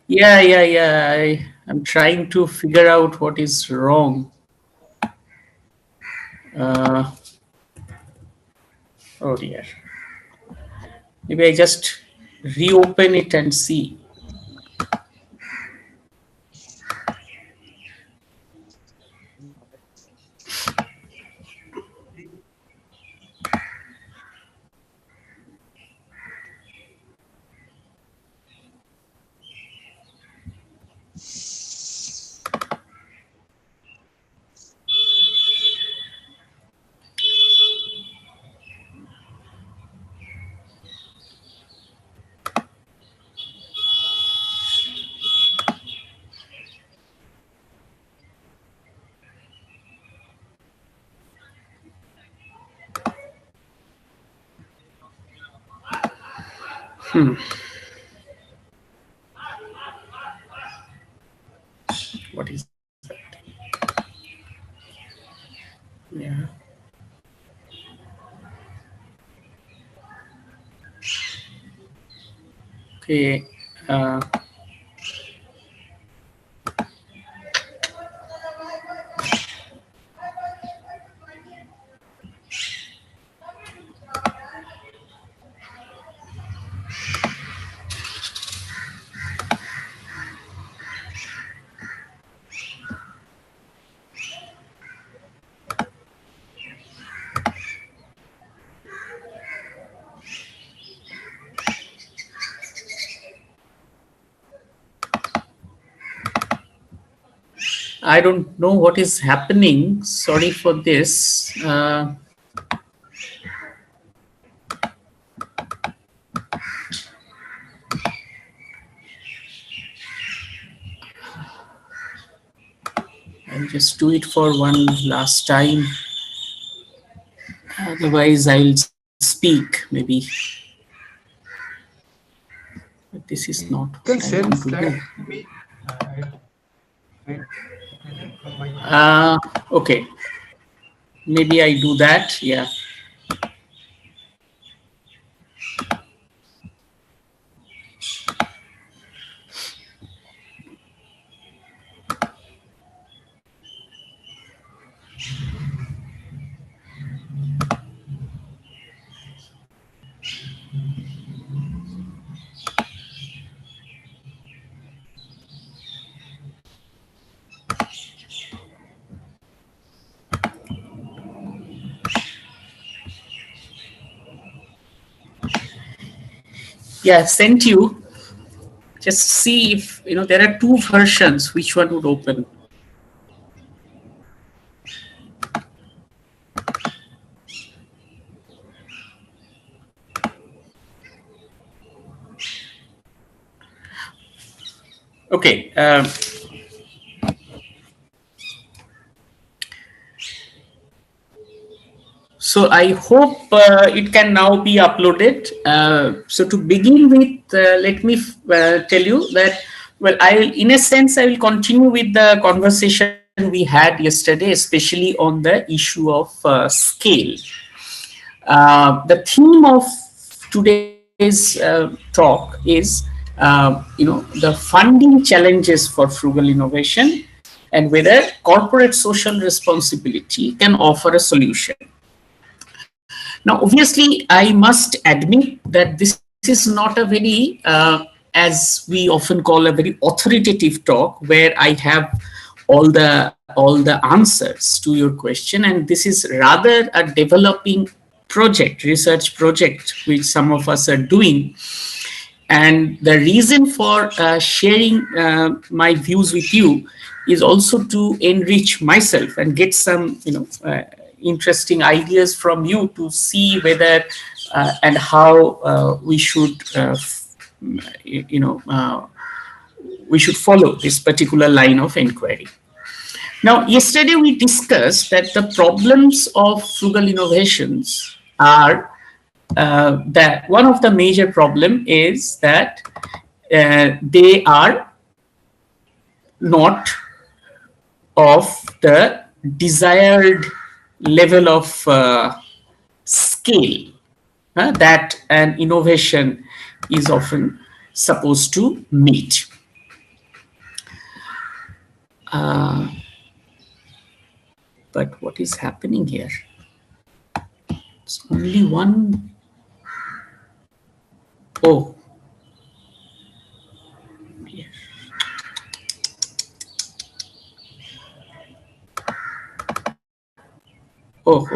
Yeah. I'm trying to figure out what is wrong. Oh dear. Maybe I just reopen it and see. What is that? Yeah. Okay. I don't know what is happening. Sorry for this. I'll just do it for one last time. Otherwise, I'll speak maybe. But this is not You can what I share want this to slide do. to me. Okay. Maybe I do that. Yeah. yeah, sent you. Just see if, there are two versions, which one would open. Okay. So I hope it can now be uploaded. So to begin with, let me tell you that, well, in a sense, I will continue with the conversation we had yesterday, especially on the issue of scale. The theme of today's talk is, the funding challenges for frugal innovation and whether corporate social responsibility can offer a solution. Now, obviously, I must admit that this is not a very, as we often call, a very authoritative talk where I have all the answers to your question, and this is rather a developing project, research project, which some of us are doing. And the reason for sharing my views with you is also to enrich myself and get some, interesting ideas from you to see whether and how we should, we should follow this particular line of inquiry. Now, yesterday we discussed that the problems of frugal innovations are that one of the major problem is that they are not of the desired level of scale that an innovation is often supposed to meet. But what is happening here? It's only one. Oh. Yes. Oh,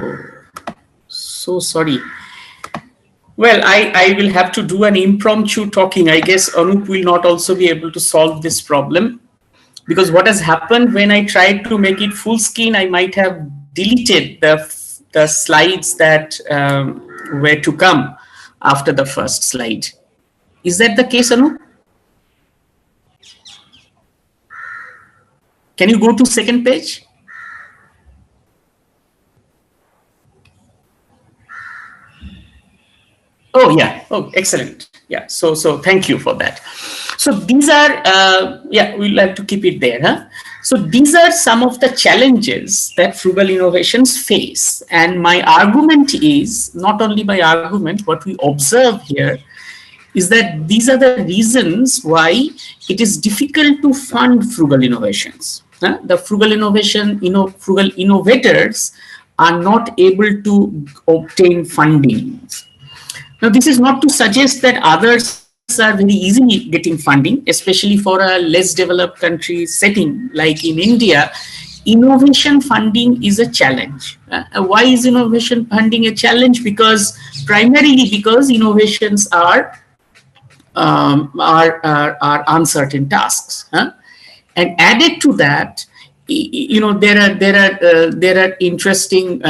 so sorry. Well, I will have to do an impromptu talking. I guess Anup will not also be able to solve this problem, because what has happened when I tried to make it full screen, I might have deleted the slides that were to come after the first slide. Is that the case, Anup? Can you go to second page? Oh, yeah. Oh, excellent. Yeah. So thank you for that. So these are, yeah, we'll like to keep it there. Huh? So these are some of the challenges that frugal innovations face. And my argument is, not only my argument, what we observe here is that these are the reasons why it is difficult to fund frugal innovations. The frugal innovators are not able to obtain funding. Now, this is not to suggest that others are very easily getting funding, especially for a less developed country setting like in India. Innovation funding is a challenge. Why is innovation funding a challenge? Primarily because innovations are uncertain tasks, and added to that, there are interesting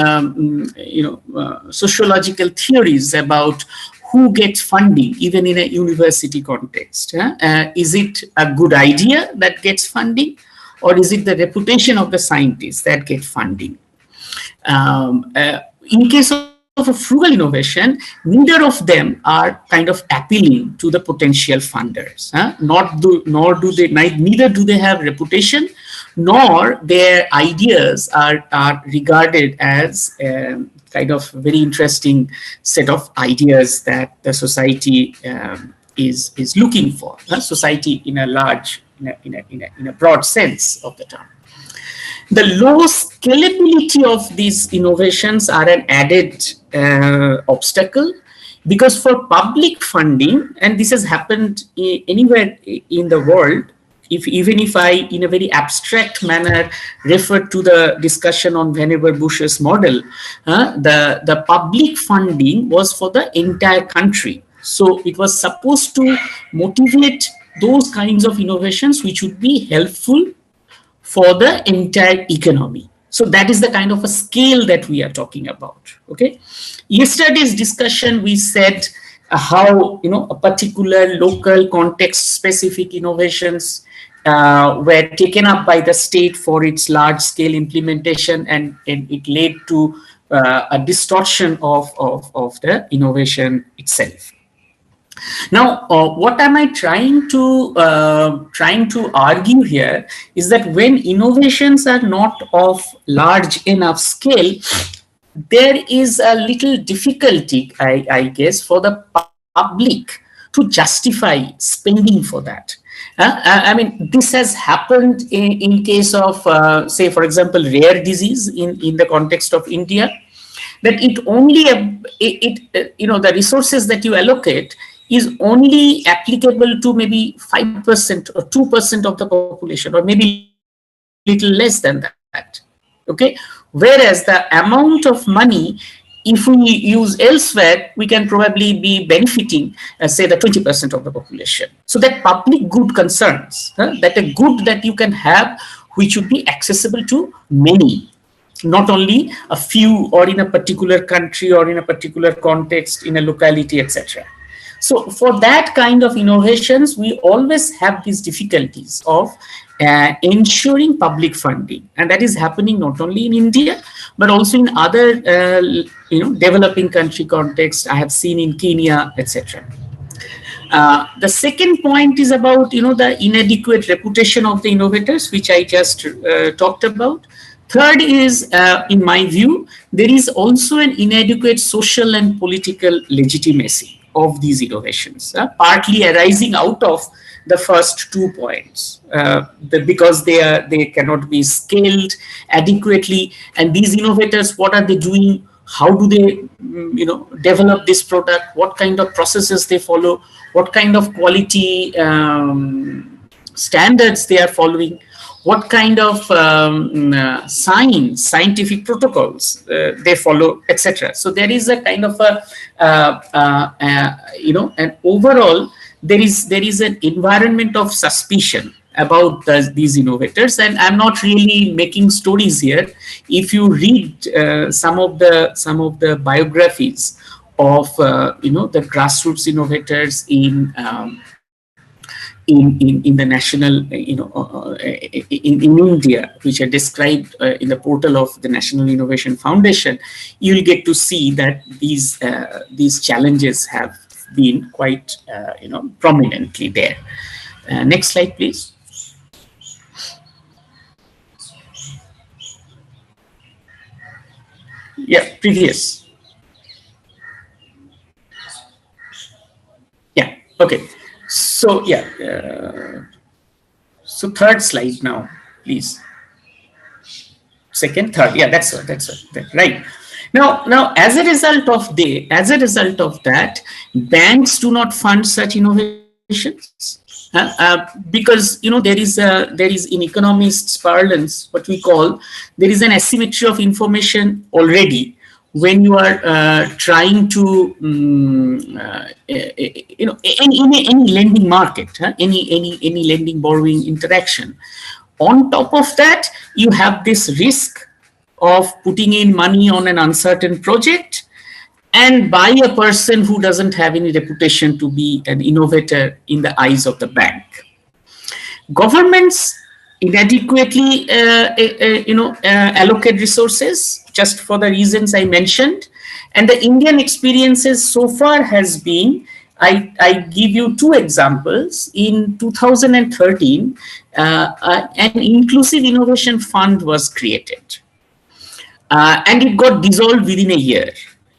sociological theories about who gets funding, even in a university context. Is it a good idea that gets funding, or is it the reputation of the scientists that get funding? In case of a frugal innovation, neither of them are kind of appealing to the potential funders. Neither do they have reputation, nor their ideas are regarded as kind of very interesting set of ideas that the society is looking for. Society in a broad sense of the term. The low scalability of these innovations are an added obstacle, because for public funding, and this has happened anywhere in the world, even if I, in a very abstract manner, refer to the discussion on Vannevar Bush's model, the public funding was for the entire country. So it was supposed to motivate those kinds of innovations which would be helpful for the entire economy. So that is the kind of a scale that we are talking about. Okay. Yesterday's discussion, we said how a particular local context specific innovations were taken up by the state for its large scale implementation, and it led to a distortion of the innovation itself. Now, what am I trying to argue here is that when innovations are not of large enough scale, there is a little difficulty, I guess, for the public to justify spending for that. I mean, this has happened in case of, say, for example, rare disease in the context of India, that it only, the resources that you allocate is only applicable to maybe 5% or 2% of the population, or maybe little less than that. Okay, whereas the amount of money, if we use elsewhere, we can probably be benefiting, say, the 20% of the population. So that public good concerns, that a good that you can have, which would be accessible to many, not only a few, or in a particular country, or in a particular context, in a locality, etc. So for that kind of innovations, we always have these difficulties of ensuring public funding, and that is happening not only in India but also in other developing country contexts. I have seen in Kenya, etc. The second point is about the inadequate reputation of the innovators, which I just talked about. Third is, in my view, there is also an inadequate social and political legitimacy of these innovations, partly arising out of the first 2 points, because they cannot be scaled adequately. And these innovators, what are they doing? How do they, develop this product? What kind of processes they follow? What kind of quality standards they are following? What kind of scientific protocols they follow, etc. So there is a kind of an overall, there is an environment of suspicion about these innovators, and I'm not really making stories here. If you read some of the biographies of the grassroots innovators in the national, in India, which are described in the portal of the National Innovation Foundation, you'll get to see that these challenges have been quite, prominently there. Next slide, please. Yeah, previous. Yeah, okay. So yeah, so third slide now, please. Second, third, yeah, that's right. Now, as a result of that, banks do not fund such innovations because there is in economists' parlance what we call, there is an asymmetry of information already. When you are trying to, any lending market, any lending borrowing interaction, on top of that, you have this risk of putting in money on an uncertain project and by a person who doesn't have any reputation to be an innovator in the eyes of the bank. Governments inadequately, allocate resources just for the reasons I mentioned. And the Indian experiences so far has been, I give you 2 examples. In 2013, an Inclusive Innovation Fund was created. And it got dissolved within a year.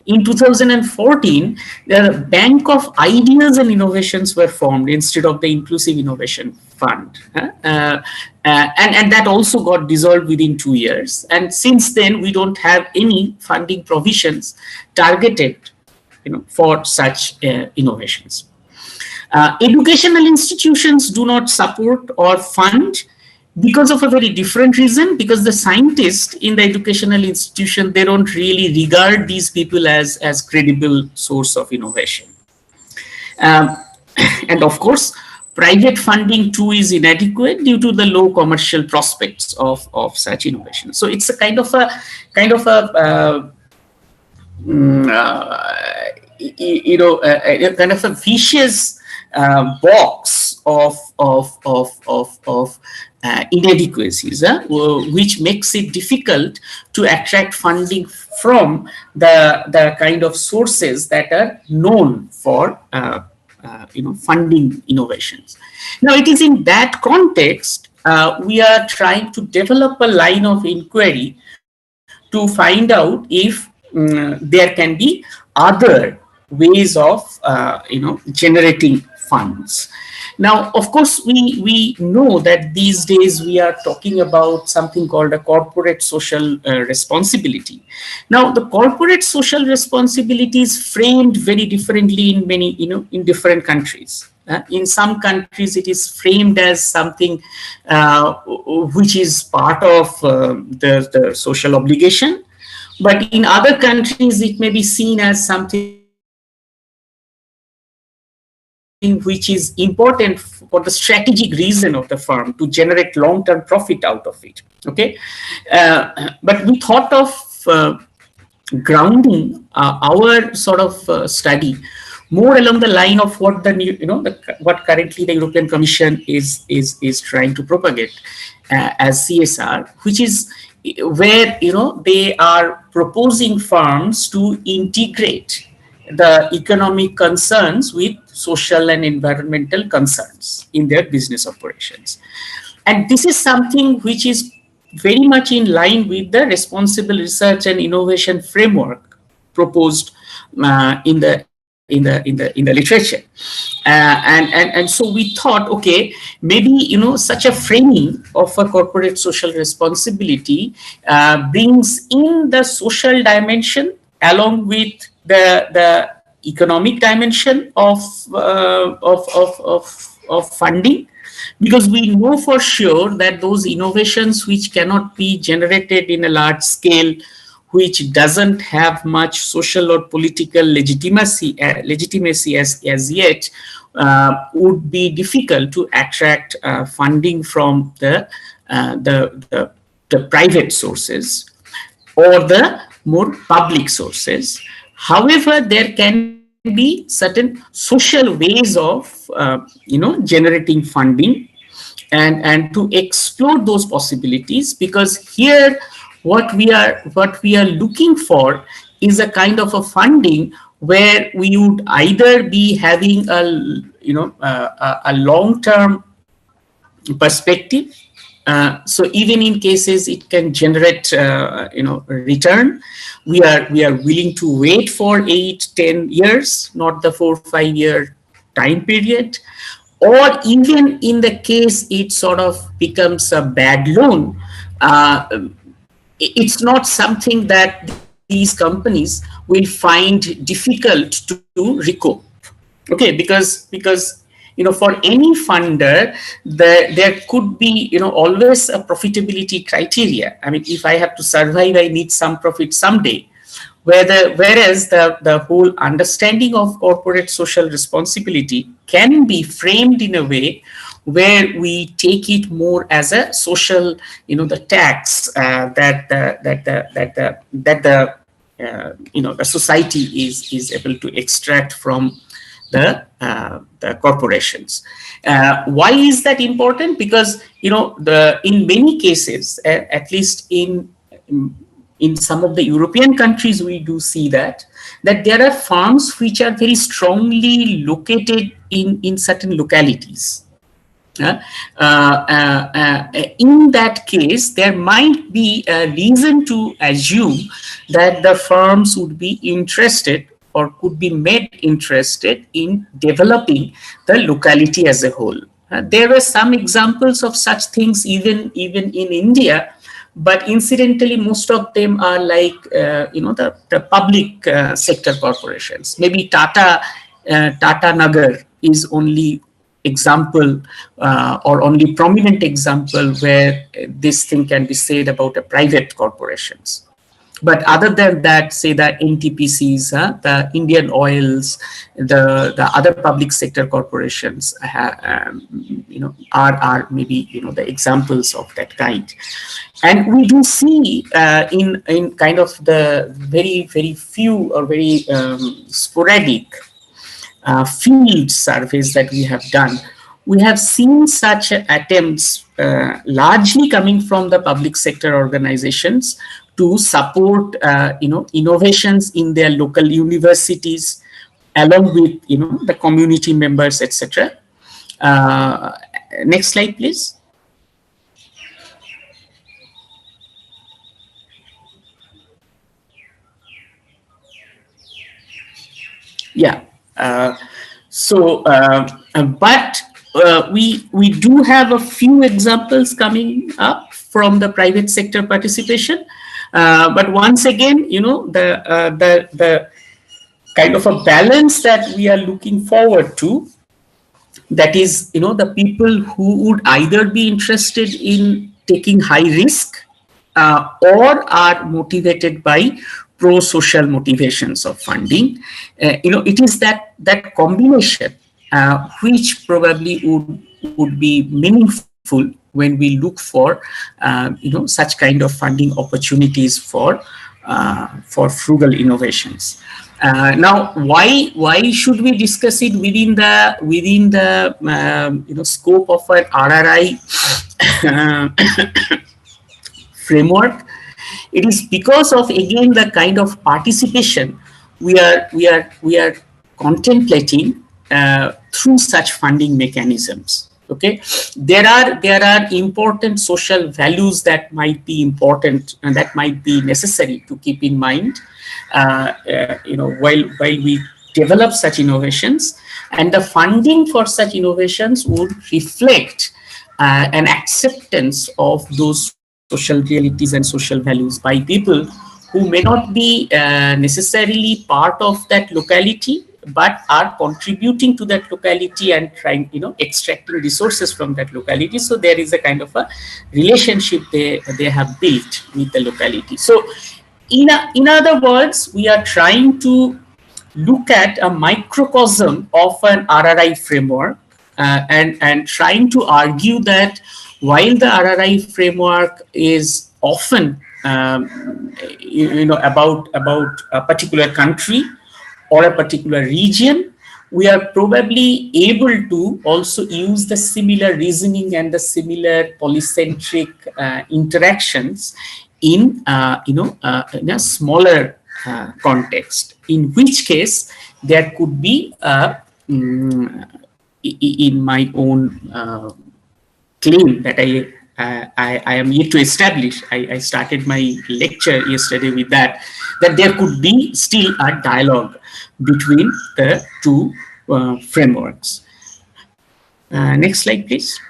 In 2014, the Bank of Ideas and Innovations were formed instead of the Inclusive Innovation Fund. And that also got dissolved within 2 years. And since then, we don't have any funding provisions targeted for such innovations. Educational institutions do not support or fund because of a very different reason, because the scientists in the educational institution, they don't really regard these people as credible source of innovation. And of course, private funding too is inadequate due to the low commercial prospects of such innovation. So it's a kind of a kind of a vicious box of inadequacies, which makes it difficult to attract funding from the kind of sources that are known for funding innovations. Now, it is in that context we are trying to develop a line of inquiry to find out if there can be other ways of generating funds. Now, of course, we know that these days we are talking about something called a corporate social responsibility. Now, the corporate social responsibility is framed very differently in many, in different countries. In some countries, it is framed as something which is part of the social obligation. But in other countries, it may be seen as something which is important for the strategic reason of the firm to generate long-term profit out of it. Okay, but we thought of grounding our sort of study more along the line of what the new, what currently the European Commission is trying to propagate as CSR, which is where they are proposing firms to integrate the economic concerns with social and environmental concerns in their business operations. And this is something which is very much in line with the responsible research and innovation framework proposed in the literature. And so we thought, okay, maybe such a framing of a corporate social responsibility brings in the social dimension along with the economic dimension of funding, because we know for sure that those innovations which cannot be generated in a large scale, which doesn't have much social or political legitimacy as yet, would be difficult to attract funding from the private sources or the more public sources. However, there can be certain social ways of generating funding and to explore those possibilities, because here what we are looking for is a kind of a funding where we would either be having a long-term perspective. So even in cases it can generate return, we are willing to wait for 8-10 years, not the 4-5 year time period. Or even in the case it sort of becomes a bad loan, it's not something that these companies will find difficult to recoup. Okay, because for any funder, there could be always a profitability criteria. I mean, if I have to survive, I need some profit someday. Whereas the whole understanding of corporate social responsibility can be framed in a way where we take it more as a social, the tax that the society is able to extract from the corporations. Why is that important? Because in many cases, at least in some of the European countries, we do see that there are farms which are very strongly located in certain localities. In that case, there might be a reason to assume that the firms would be interested or could be made interested in developing the locality as a whole. There were some examples of such things even in India, but incidentally, most of them are like the public sector corporations. Maybe Tata Nagar is only example or only prominent example where this thing can be said about a private corporations. But other than that, say the NTPCs, the Indian Oils, the other public sector corporations, are maybe the examples of that kind. And we do see in kind of the very few or very sporadic field surveys that we have done, we have seen such attempts largely coming from the public sector organizations to support innovations in their local universities, along with the community members, etc. Next slide, please. Yeah. But we do have a few examples coming up from the private sector participation. But once again, the kind of a balance that we are looking forward to, that is, the people who would either be interested in taking high risk or are motivated by pro-social motivations of funding. It is that combination which probably would be meaningful when we look for such kind of funding opportunities for frugal innovations. Now, why should we discuss it within the scope of an RRI framework? It is because of, again, the kind of participation we are contemplating through such funding mechanisms. Okay, there are important social values that might be important and that might be necessary to keep in mind, while we develop such innovations, and the funding for such innovations would reflect an acceptance of those social realities and social values by people who may not be necessarily part of that locality, but are contributing to that locality and trying, extracting resources from that locality. So there is a kind of a relationship they have built with the locality. So in other words, we are trying to look at a microcosm of an RRI framework and trying to argue that while the RRI framework is often about a particular country or a particular region, we are probably able to also use the similar reasoning and the similar polycentric interactions in a smaller context, in which case there could be in my own claim that I am yet to establish. I started my lecture yesterday with that there could be still a dialogue between the two frameworks. Next slide, please.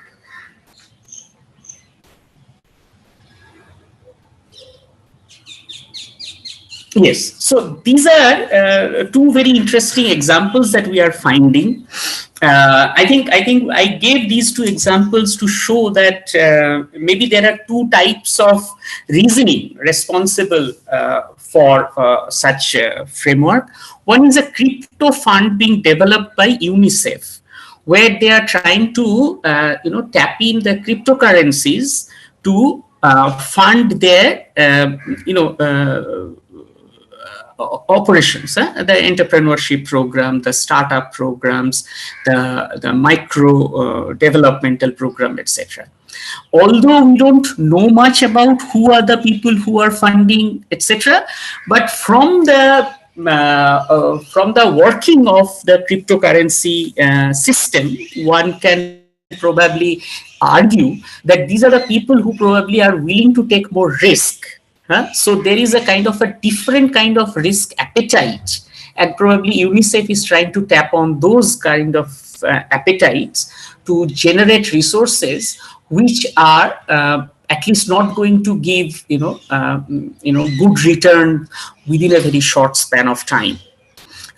Yes, so these are two very interesting examples that we are finding. I think I gave these two examples to show that maybe there are two types of reasoning responsible for such a framework. One is a crypto fund being developed by UNICEF, where they are trying to tap in the cryptocurrencies to fund their operations, the entrepreneurship program, the startup programs, the micro developmental program, etc. Although we don't know much about who are the people who are funding, etc., but from the working of the cryptocurrency system, one can probably argue that these are the people who probably are willing to take more risk. So there is a kind of a different kind of risk appetite, and probably UNICEF is trying to tap on those kind of appetites to generate resources which are at least not going to give good return within a very short span of time.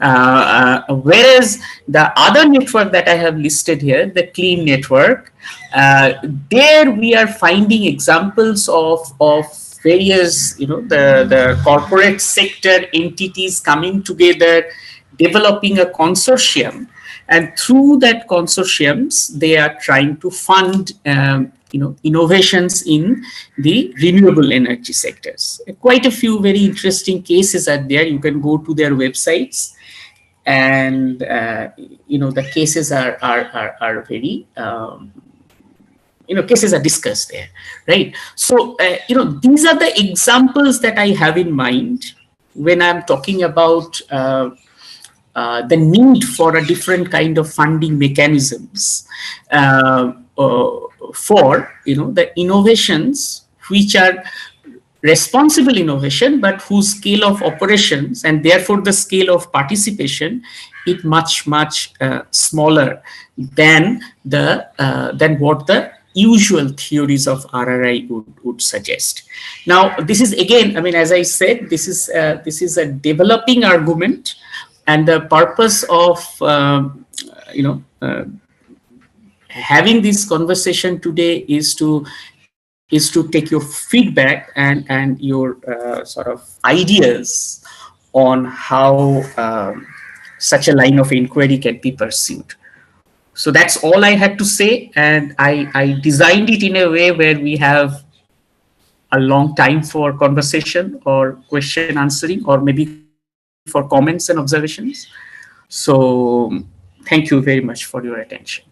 Whereas the other network that I have listed here, the clean network, there we are finding examples of various, the corporate sector entities coming together, developing a consortium, and through that consortiums, they are trying to fund, innovations in the renewable energy sectors. Quite a few very interesting cases are there. You can go to their websites, and the cases are very cases are discussed there, right? So these are the examples that I have in mind when I'm talking about the need for a different kind of funding mechanisms for the innovations which are responsible innovation, but whose scale of operations and therefore the scale of participation is much smaller than what the usual theories of RRI would suggest. Now, this is again, as I said, this is a developing argument, and the purpose of having this conversation today is to take your feedback and your sort of ideas on how such a line of inquiry can be pursued. So that's all I had to say, and I designed it in a way where we have a long time for conversation or question answering, or maybe for comments and observations. So thank you very much for your attention.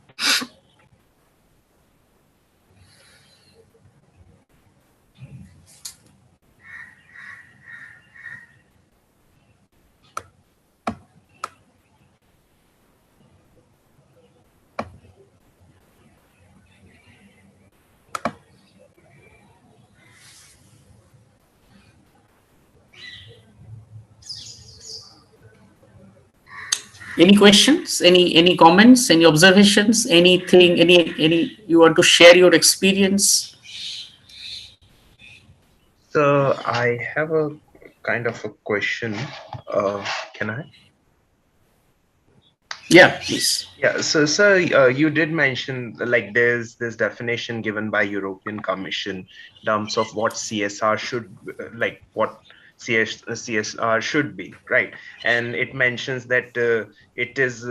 Any questions? Any comments? Any observations? Anything? Any? You want to share your experience? So I have a kind of a question. Can I? Yeah, please. Yeah. So, sir, you did mention like there's this definition given by European Commission in terms of what CSR should what CSR should be, right? And it mentions that it is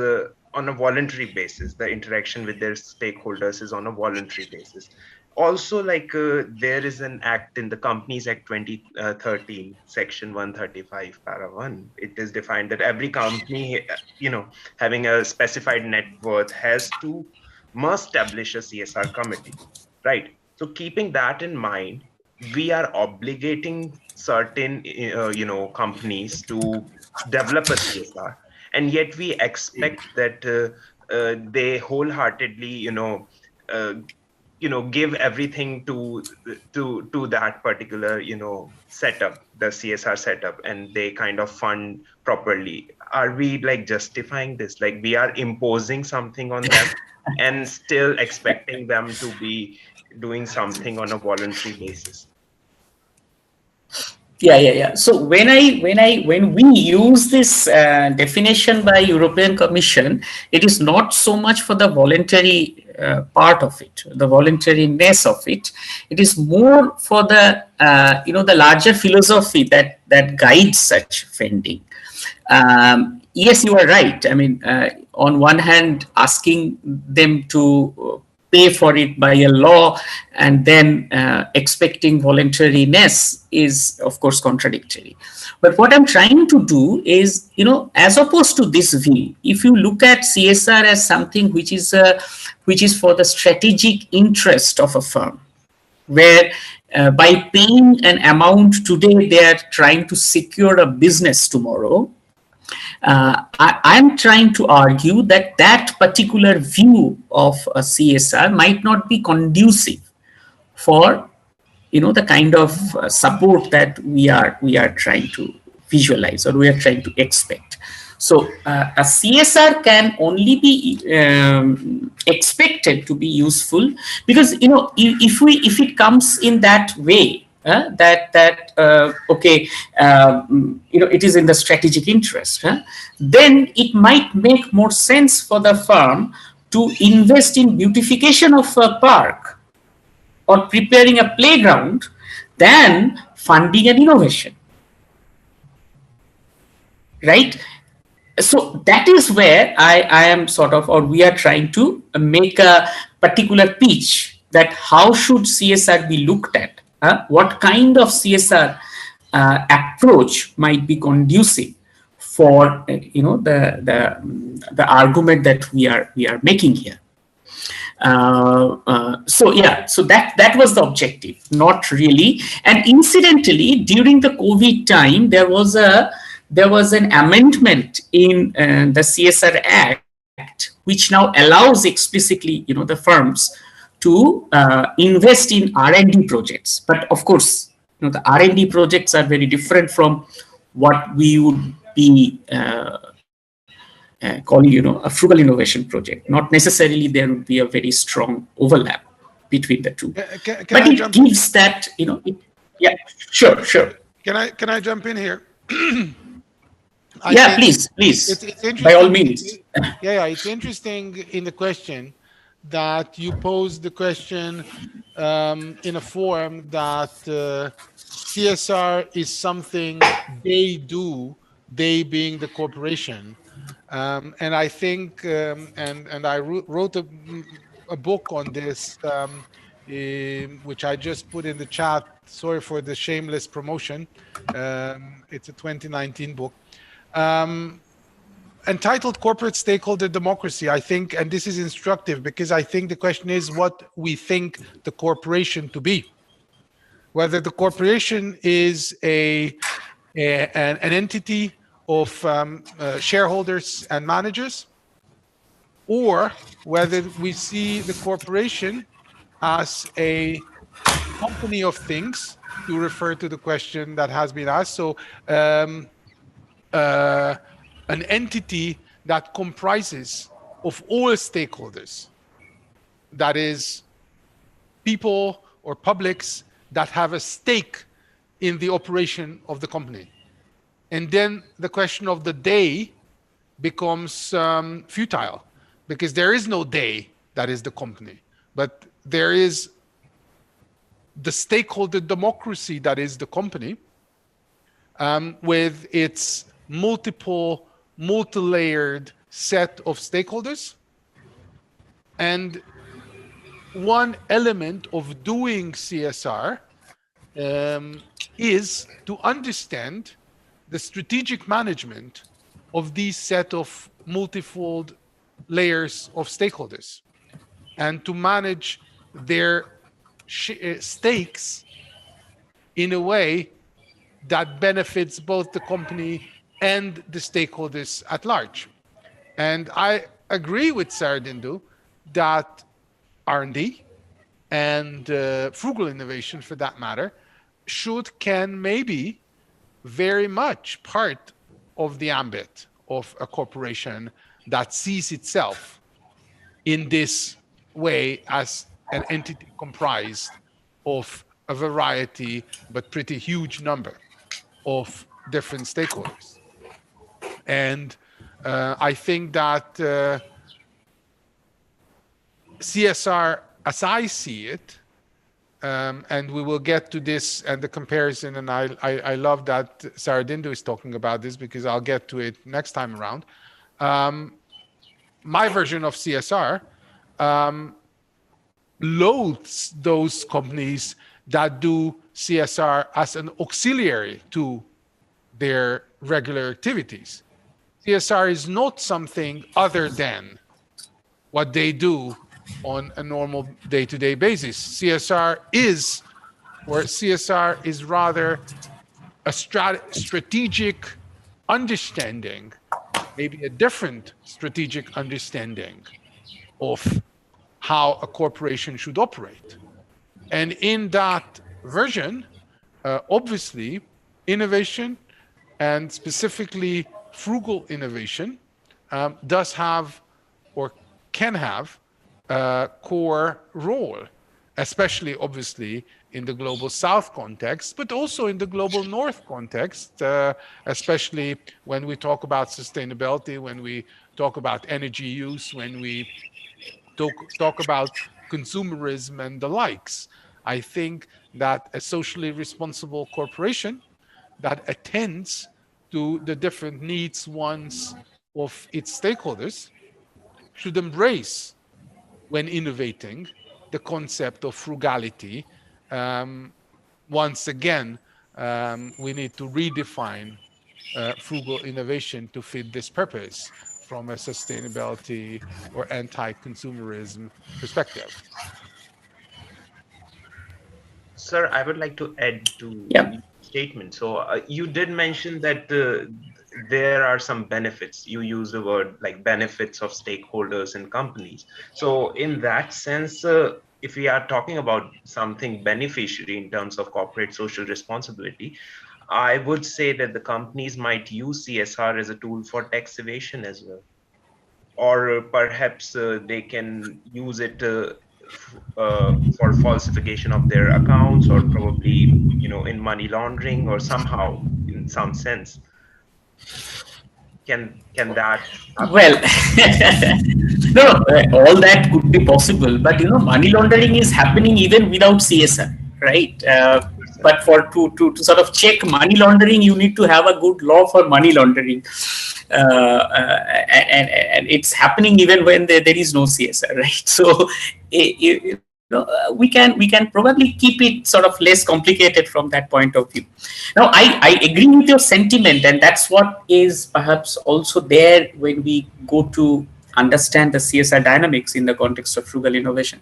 on a voluntary basis. The interaction with their stakeholders is on a voluntary basis. Also, there is an act in the Companies Act 2013, Section 135, Para 1. It is defined that every company, having a specified net worth must establish a CSR committee, right? So keeping that in mind, we are obligating certain, companies to develop a CSR, and yet we expect that they wholeheartedly, give everything to that particular, setup, the CSR setup, and they kind of fund properly. Are we justifying this? We are imposing something on them and still expecting them to be doing something on a voluntary basis? Yeah. So when we use this definition by European Commission, it is not so much for the voluntary part of it, the voluntariness of it. It is more for the the larger philosophy that guides such funding. Yes, you are right. On one hand, asking them to pay for it by a law and then expecting voluntariness is, of course, contradictory. But what I'm trying to do is, as opposed to this view, if you look at CSR as something which is for the strategic interest of a firm, where by paying an amount today, they are trying to secure a business tomorrow. I'm trying to argue that particular view of a CSR might not be conducive for the kind of support that we are trying to visualize or we are trying to expect. So a CSR can only be expected to be useful because if it comes in that way. It is in the strategic interest, then it might make more sense for the firm to invest in beautification of a park or preparing a playground than funding and innovation. Right? So that is where I am sort of, or we are trying to make a particular pitch that how should CSR be looked at? What kind of CSR approach might be conducive for the argument that we are making here. So that was the objective, not really. And incidentally, during the COVID time, there was an amendment in the CSR Act, which now allows explicitly, the firms to invest in R&D projects. But of course, the R&D projects are very different from what we would be calling, a frugal innovation project. Not necessarily there would be a very strong overlap between the two. But it gives that, yeah, sure. Can I jump in here? Please. It's by all means. It's interesting in the question that you posed the question in a form that CSR is something they do, they being the corporation. And I think, and I wrote a book on this, which I just put in the chat. Sorry for the shameless promotion. It's a 2019 book. Entitled Corporate Stakeholder Democracy, I think, and this is instructive because I think the question is what we think the corporation to be. Whether the corporation is an entity of shareholders and managers, or whether we see the corporation as a company of things, to refer to the question that has been asked. So an entity that comprises of all stakeholders, that is people or publics that have a stake in the operation of the company. And then the question of the they becomes futile, because there is no they that is the company, but there is the stakeholder democracy that is the company, with its multi-layered set of stakeholders. And one element of doing CSR is to understand the strategic management of these set of multifold layers of stakeholders, and to manage their stakes in a way that benefits both the company and the stakeholders at large. And I agree with Sarah that R&D and frugal innovation, for that matter, can maybe very much part of the ambit of a corporation that sees itself in this way as an entity comprised of a variety but pretty huge number of different stakeholders. And I think that CSR, as I see it, and we will get to this and the comparison, and I love that Sarah Dindu is talking about this, because I'll get to it next time around. My version of CSR loathes those companies that do CSR as an auxiliary to their regular activities. CSR is not something other than what they do on a normal day-to-day basis. CSR is rather a strategic understanding, maybe a different strategic understanding of how a corporation should operate. And in that version, obviously, innovation, and specifically frugal innovation, does have or can have a core role, especially obviously in the global South context, but also in the global North context, especially when we talk about sustainability, when we talk about energy use, when we talk about consumerism and the likes. I think that a socially responsible corporation that attends to the different needs, wants of its stakeholders should embrace, when innovating, the concept of frugality. Once again, we need to redefine frugal innovation to fit this purpose from a sustainability or anti-consumerism perspective. Sir, I would like to add to Yeah. your statement. So you did mention that there are some benefits. You use the word like benefits of stakeholders and companies. So in that sense, if we are talking about something beneficiary in terms of corporate social responsibility, I would say that the companies might use CSR as a tool for tax evasion as well. Or perhaps they can use it for falsification of their accounts, or probably, in money laundering, or somehow in some sense. Can that happen? Well, no, all that could be possible, but money laundering is happening even without CSR, right? But to sort of check money laundering, you need to have a good law for money laundering, and it's happening even when there is no CSR, right? So we can probably keep it sort of less complicated from that point of view. Now, I agree with your sentiment, and that's what is perhaps also there when we go to understand the CSR dynamics in the context of frugal innovation.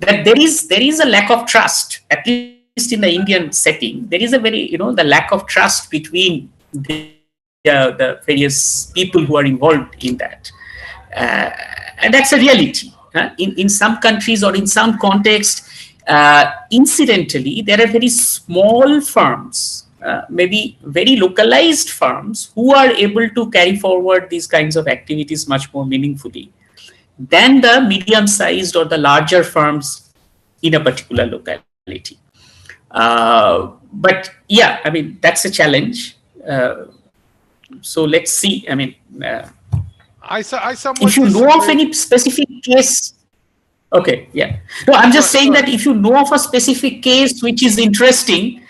That there is a lack of trust, at least in the Indian setting. There is a very the lack of trust between the various people who are involved in that, and that's a reality. In some countries or in some context, incidentally, there are very small firms, maybe very localized firms, who are able to carry forward these kinds of activities much more meaningfully than the medium-sized or the larger firms in a particular locality. But yeah, I mean, that's a challenge. So let's see. I mean, I somewhat if you know of any specific case, okay, yeah. No, I'm just saying that if you know of a specific case which is interesting,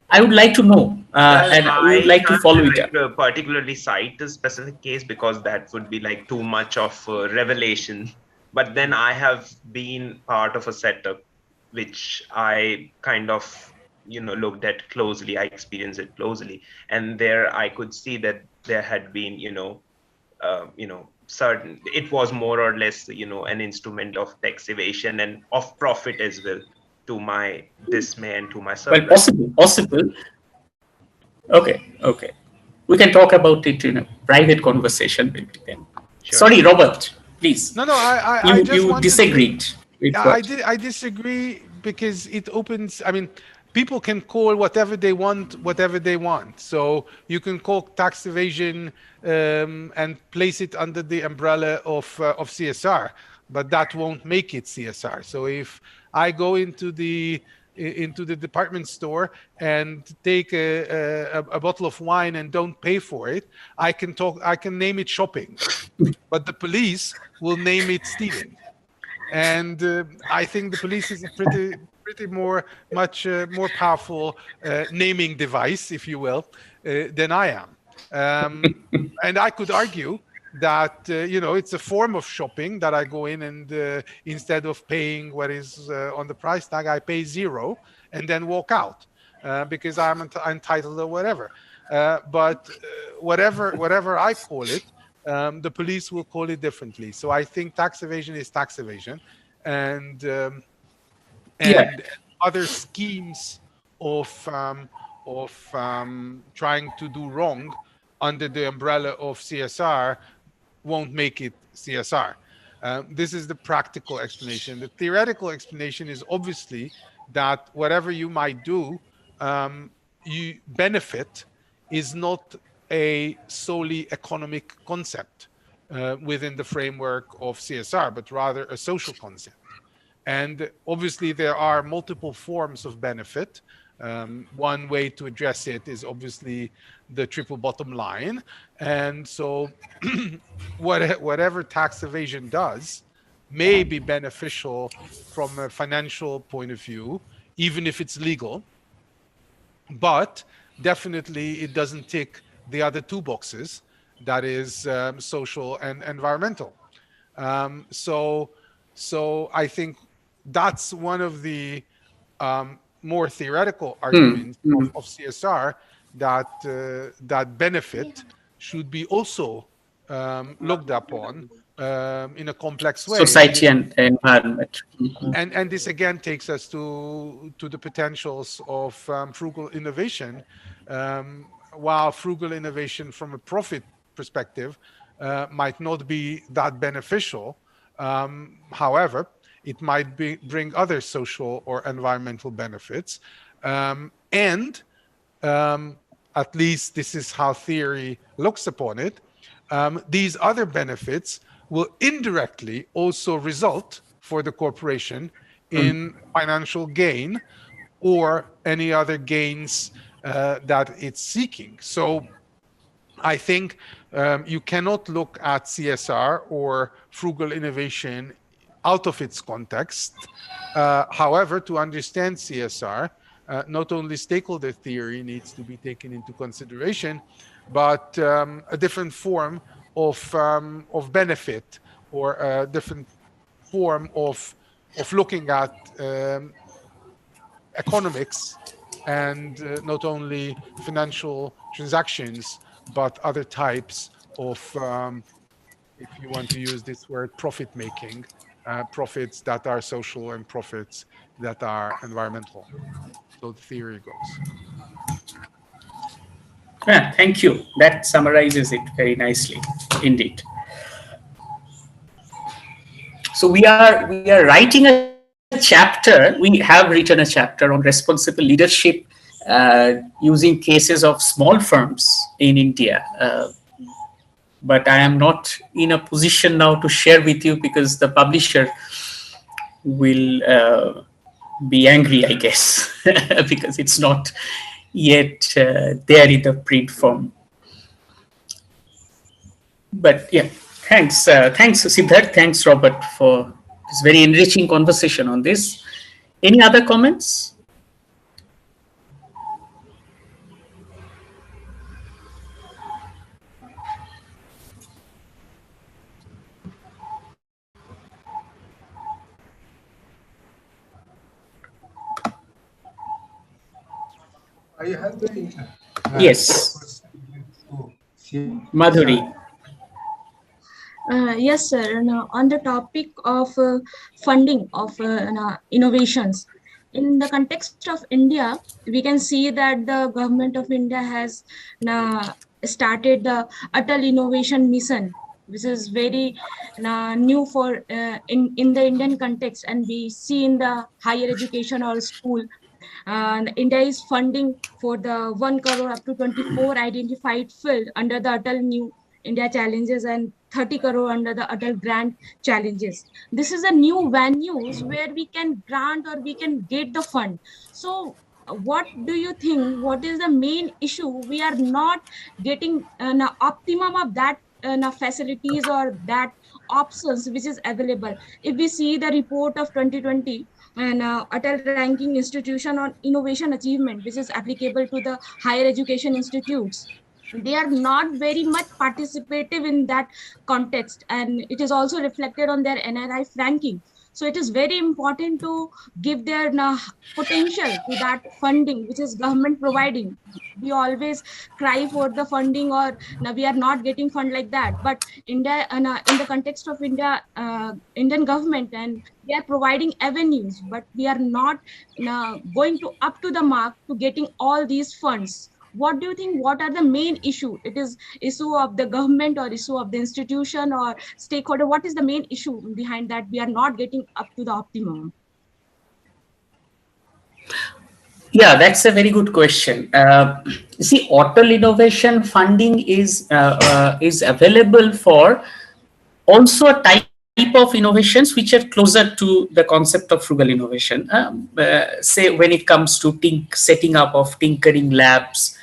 I would like to know, and we would like to follow it up. Particularly cite a specific case, because that would be like too much of revelation. But then I have been part of a setup which I kind of looked at closely. I experienced it closely, and there I could see that there had been certain, it was more or less an instrument of tax evasion and of profit as well, to my dismay and to my surprise. Well, possible. Okay. We can talk about it in a private conversation maybe then. Sure. Sorry, Robert, please. No, I just you disagreed. I disagree, because it opens, I mean, people can call whatever they want. So you can call tax evasion and place it under the umbrella of CSR, but that won't make it CSR. So if I go into the department store and take a bottle of wine and don't pay for it, I can name it shopping, but the police will name it stealing. And I think the police is a pretty much more powerful naming device, if you will, than I am. And I could argue that it's a form of shopping, that I go in and instead of paying what is on the price tag, I pay zero and then walk out because I'm entitled or whatever. But whatever I call it, the police will call it differently. So I think tax evasion is tax evasion, and other schemes of trying to do wrong under the umbrella of CSR won't make it CSR. This is the practical explanation. The theoretical explanation is obviously that whatever you might do, you benefit is not a solely economic concept within the framework of CSR, but rather a social concept. And obviously there are multiple forms of benefit. One way to address it is obviously the triple bottom line. And so whatever tax evasion does may be beneficial from a financial point of view, even if it's legal. But definitely it doesn't tick the other two boxes, that is social and environmental. So I think that's one of the more theoretical arguments of CSR, that benefit should be also looked upon in a complex way. Society and environment. And this again takes us to the potentials of frugal innovation. While frugal innovation from a profit perspective might not be that beneficial, however, it might bring other social or environmental benefits. And at least this is how theory looks upon it. These other benefits will indirectly also result for the corporation in financial gain or any other gains that it's seeking. So I think you cannot look at CSR or frugal innovation out of its context. However, to understand CSR, not only stakeholder theory needs to be taken into consideration, but a different form of benefit, or a different form of looking at economics, and not only financial transactions, but other types of, if you want to use this word, profit making, profits that are social and profits that are environmental. So the theory goes. Yeah, thank you. That summarizes it very nicely, indeed. So we are writing a chapter. We have written a chapter on responsible leadership using cases of small firms in India. But I am not in a position now to share with you because the publisher will be angry, I guess, because it's not yet there in the print form. But yeah, thanks Siddharth, thanks Robert for this very enriching conversation on this. Any other comments? I have the Yes, Madhuri. Yes, sir. Now, on the topic of funding of innovations, in the context of India, we can see that the government of India has started the Atal Innovation Mission, which is very new for in the Indian context, and we see in the higher education or school. India is funding for the 1 crore up to 24 identified field under the Atal New India Challenges and 30 crore under the Atal Grant Challenges. This is a new venues where we can grant or we can get the fund. So what do you think? What is the main issue? We are not getting an optimum of that facilities or that options which is available. If we see the report of 2020 and Atal Ranking Institution on Innovation Achievement, which is applicable to the higher education institutes, they are not very much participative in that context, and it is also reflected on their NRI ranking. So it is very important to give their potential to that funding which is government providing. We always cry for the funding, or we are not getting fund like that, but India in the context of India, Indian government, and they are providing avenues, but we are not going to up to the mark to getting all these funds. What do you think? What are the main issue? It is issue of the government or issue of the institution or stakeholder? What is the main issue behind that we are not getting up to the optimum? Yeah, that's a very good question. You see, Atal innovation funding is available for also a type of innovations which are closer to the concept of frugal innovation. Say when it comes to setting up of tinkering labs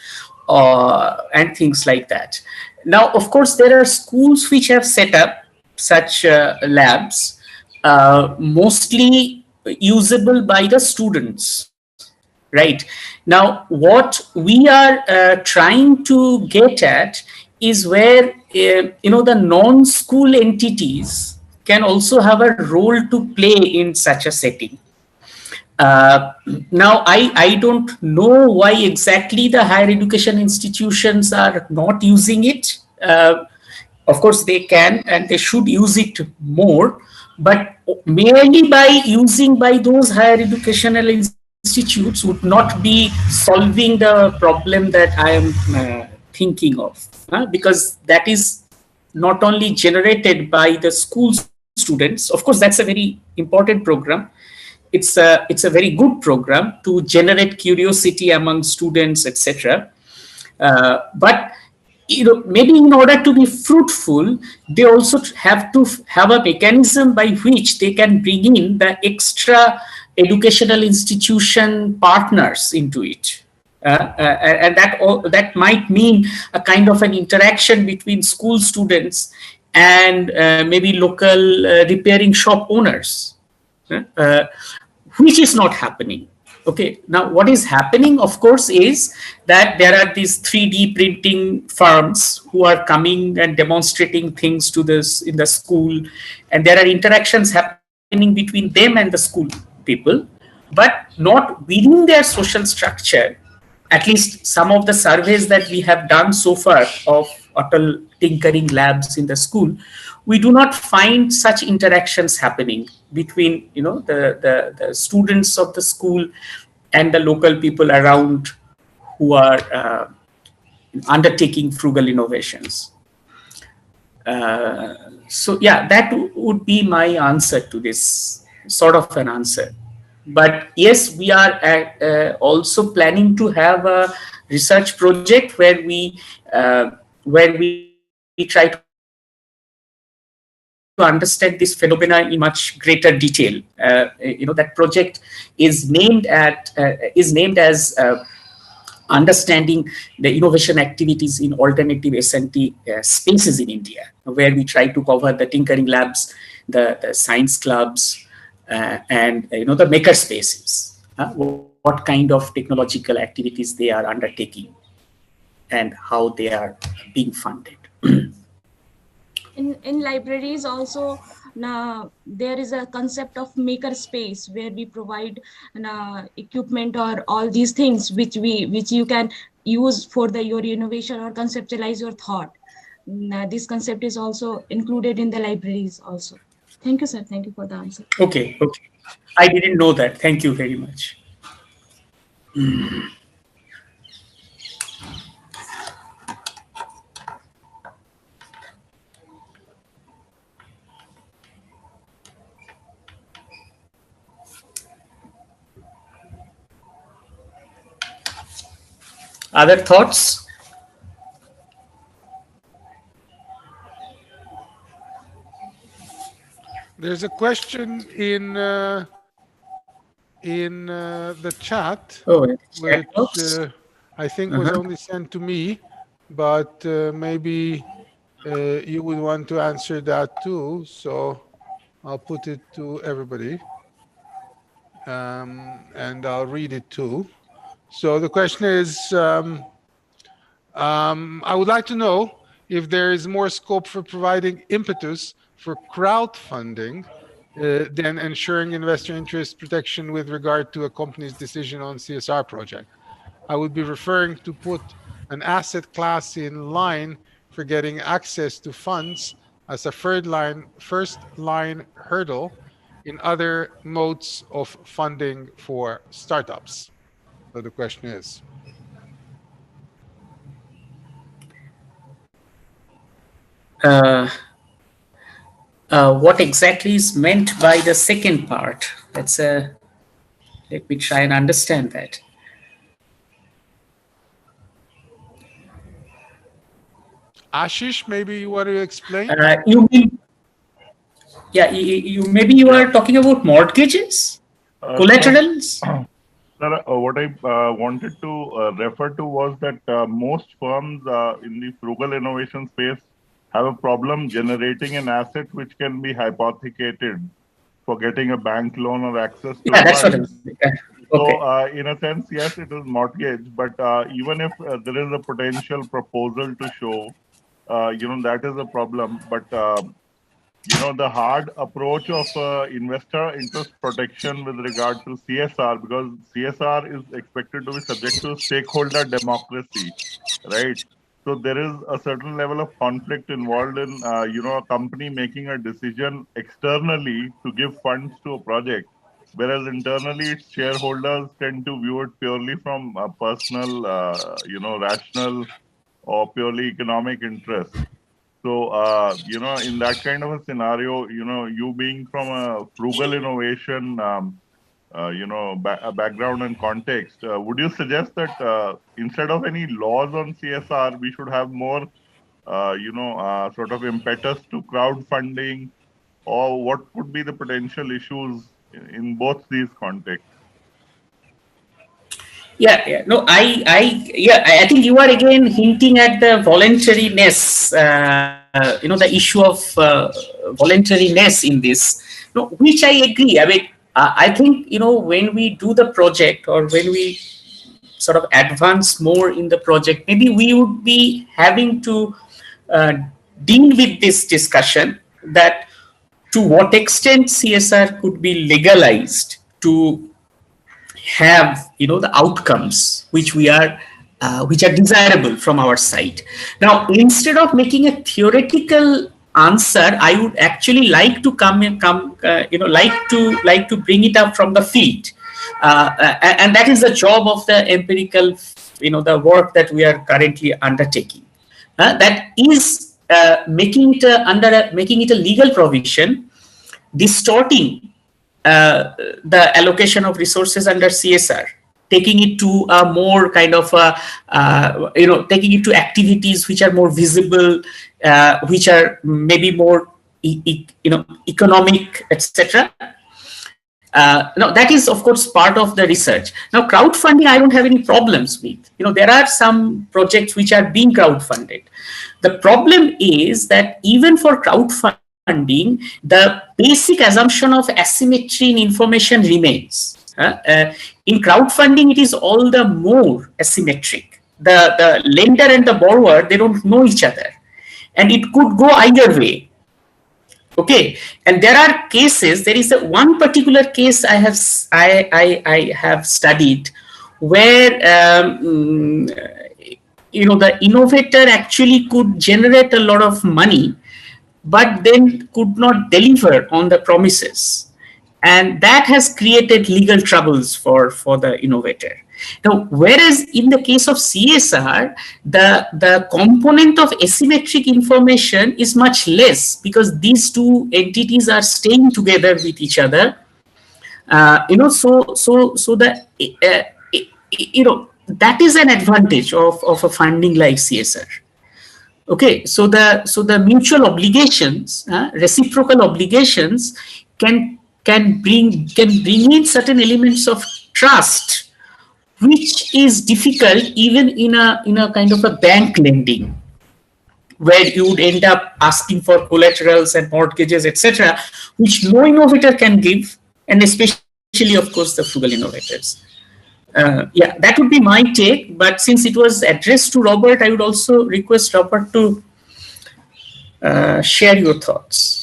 and things like that. Now, of course, there are schools which have set up such labs, mostly usable by the students. right? Now, what we are trying to get at is where, the non-school entities can also have a role to play in such a setting. Now, I don't know why exactly the higher education institutions are not using it. Of course, they can and they should use it more, but merely by using by those higher educational institutes would not be solving the problem that I am thinking of, because that is not only generated by the school students. Of course, that's a very important program. It's a very good program to generate curiosity among students, etc. But maybe in order to be fruitful, they also have to have a mechanism by which they can bring in the extra educational institution partners into it. And that might mean a kind of an interaction between school students and maybe local repairing shop owners, which is not happening. Okay, now what is happening, of course, is that there are these 3D printing firms who are coming and demonstrating things to this in the school, and there are interactions happening between them and the school people, but not within their social structure. At least some of the surveys that we have done so far of Atal tinkering labs in the school, we do not find such interactions happening between the students of the school and the local people around who are undertaking frugal innovations. So yeah, that would be my answer to this, sort of an answer. But yes, we are also planning to have a research project where we try to understand this phenomena in much greater detail. That project is named as understanding the innovation activities in alternative S&T spaces in India, where we try to cover the tinkering labs, the science clubs, and the maker spaces. What kind of technological activities they are undertaking and how they are being funded. In libraries also, now there is a concept of maker space where we provide equipment or all these things which you can use for your innovation or conceptualize your thought. This concept is also included in the libraries also. Thank you, sir. Thank you for the answer. Okay. I didn't know that. Thank you very much. Other thoughts? There's a question in the chat, which I think was only sent to me, but maybe you would want to answer that too. So I'll put it to everybody, and I'll read it too. So the question is, I would like to know if there is more scope for providing impetus for crowdfunding than ensuring investor interest protection with regard to a company's decision on CSR project. I would be referring to put an asset class in line for getting access to funds as a first line hurdle in other modes of funding for startups. So the question is, what exactly is meant by the second part? Let me try and understand that. Ashish, maybe you want to explain? You mean, yeah, maybe you are talking about mortgages, collaterals? Sir, what I wanted to refer to was that most firms in the frugal innovation space have a problem generating an asset which can be hypothecated for getting a bank loan or access to that's what I'm saying. So, in a sense, yes, it is mortgage, but even if there is a potential proposal to show, that is a problem. But, the hard approach of investor interest protection with regard to CSR, because CSR is expected to be subject to stakeholder democracy, right? So there is a certain level of conflict involved in, a company making a decision externally to give funds to a project, whereas internally its shareholders tend to view it purely from a personal, rational or purely economic interest. So, in that kind of a scenario, you being from a frugal innovation, a background and context, would you suggest that instead of any laws on CSR, we should have more, sort of impetus to crowdfunding, or what could be the potential issues in both these contexts? No, I think you are again hinting at the voluntariness, the issue of voluntariness in this, which I agree. I mean, I think, when we do the project or when we sort of advance more in the project, maybe we would be having to deal with this discussion that to what extent CSR could be legalized to have the outcomes which are desirable from our side. Now, instead of making a theoretical answer, I would actually like to like to bring it up from the field, and that is the job of the empirical, the work that we are currently undertaking. That is making it a legal provision, distorting the allocation of resources under CSR, taking it to a more kind of taking it to activities which are more visible, which are maybe more economic, etc. Now that is of course part of the research. Now crowdfunding, I don't have any problems with. There are some projects which are being crowdfunded. The problem is that even for crowdfunding, the basic assumption of asymmetry in information remains. In crowdfunding, it is all the more asymmetric. The lender and the borrower, they don't know each other, and it could go either way. Okay, and there are cases. There is one particular case I have studied where the innovator actually could generate a lot of money, but then could not deliver on the promises. And that has created legal troubles for the innovator. Now, whereas in the case of CSR, the component of asymmetric information is much less because these two entities are staying together with each other. That is an advantage of a funding like CSR. Okay, so the mutual obligations, reciprocal obligations, can bring in certain elements of trust, which is difficult even in a kind of a bank lending, where you would end up asking for collaterals and mortgages, etc., which no innovator can give, and especially, of course, the frugal innovators. That would be my take. But since it was addressed to Robert, I would also request Robert to share your thoughts.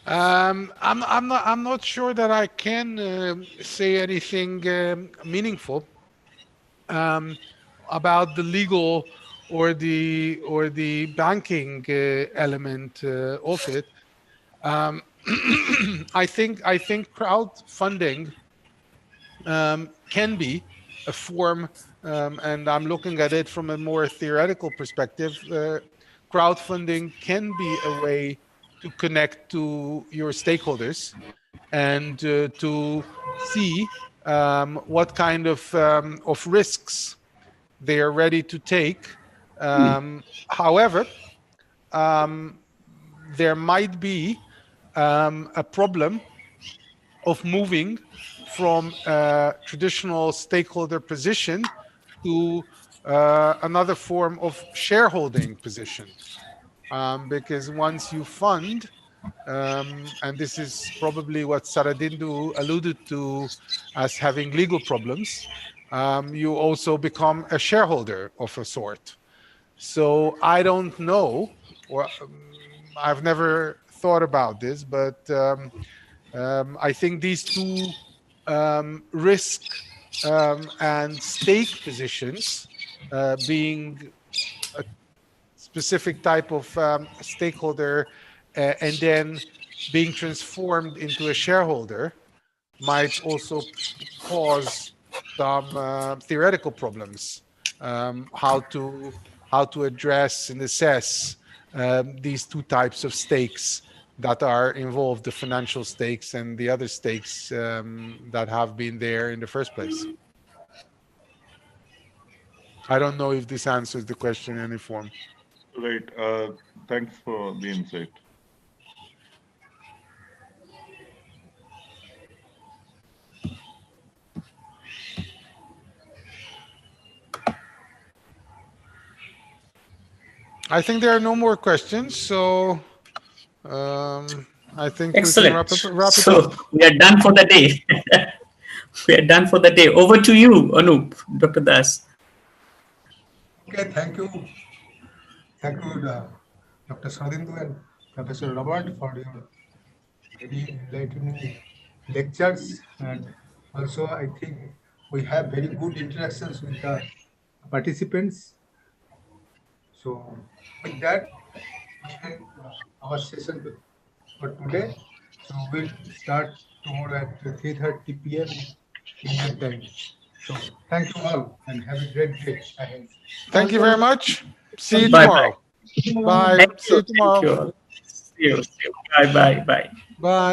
I'm not sure that I can say anything meaningful about the legal or the banking element of it. I think crowdfunding can be a form, and I'm looking at it from a more theoretical perspective. Crowdfunding can be a way to connect to your stakeholders and to see what kind of risks they are ready to take. However, there might be a problem of moving from a traditional stakeholder position to another form of shareholding position. Because once you fund, and this is probably what Saradindu alluded to as having legal problems, you also become a shareholder of a sort. So I don't know, or I've never thought about this, but I think these two risk and stake positions, being a specific type of stakeholder and then being transformed into a shareholder, might also cause some theoretical problems. How to address and assess these two types of stakes that are involved, the financial stakes and the other stakes that have been there in the first place. I don't know if this answers the question in any form. Right. Thanks for the insight. I think there are no more questions, so I think excellent. We can wrap it so up. We are done for the day. We are done for the day. Over to you, Anup, Dr. Das. Okay, thank you. Thank you, Dr. Saradindu and Professor Robert, for your very enlightening lectures. And also, I think we have very good interactions with the participants. So, with that, we end our session for today. So, we'll start tomorrow at 3:30 p.m. Indian time. So, thank you all and have a great day ahead. Thank you very much. See you Bye. tomorrow. Bye. Thank See you you. tomorrow. Thank you all. See you. Bye. Bye.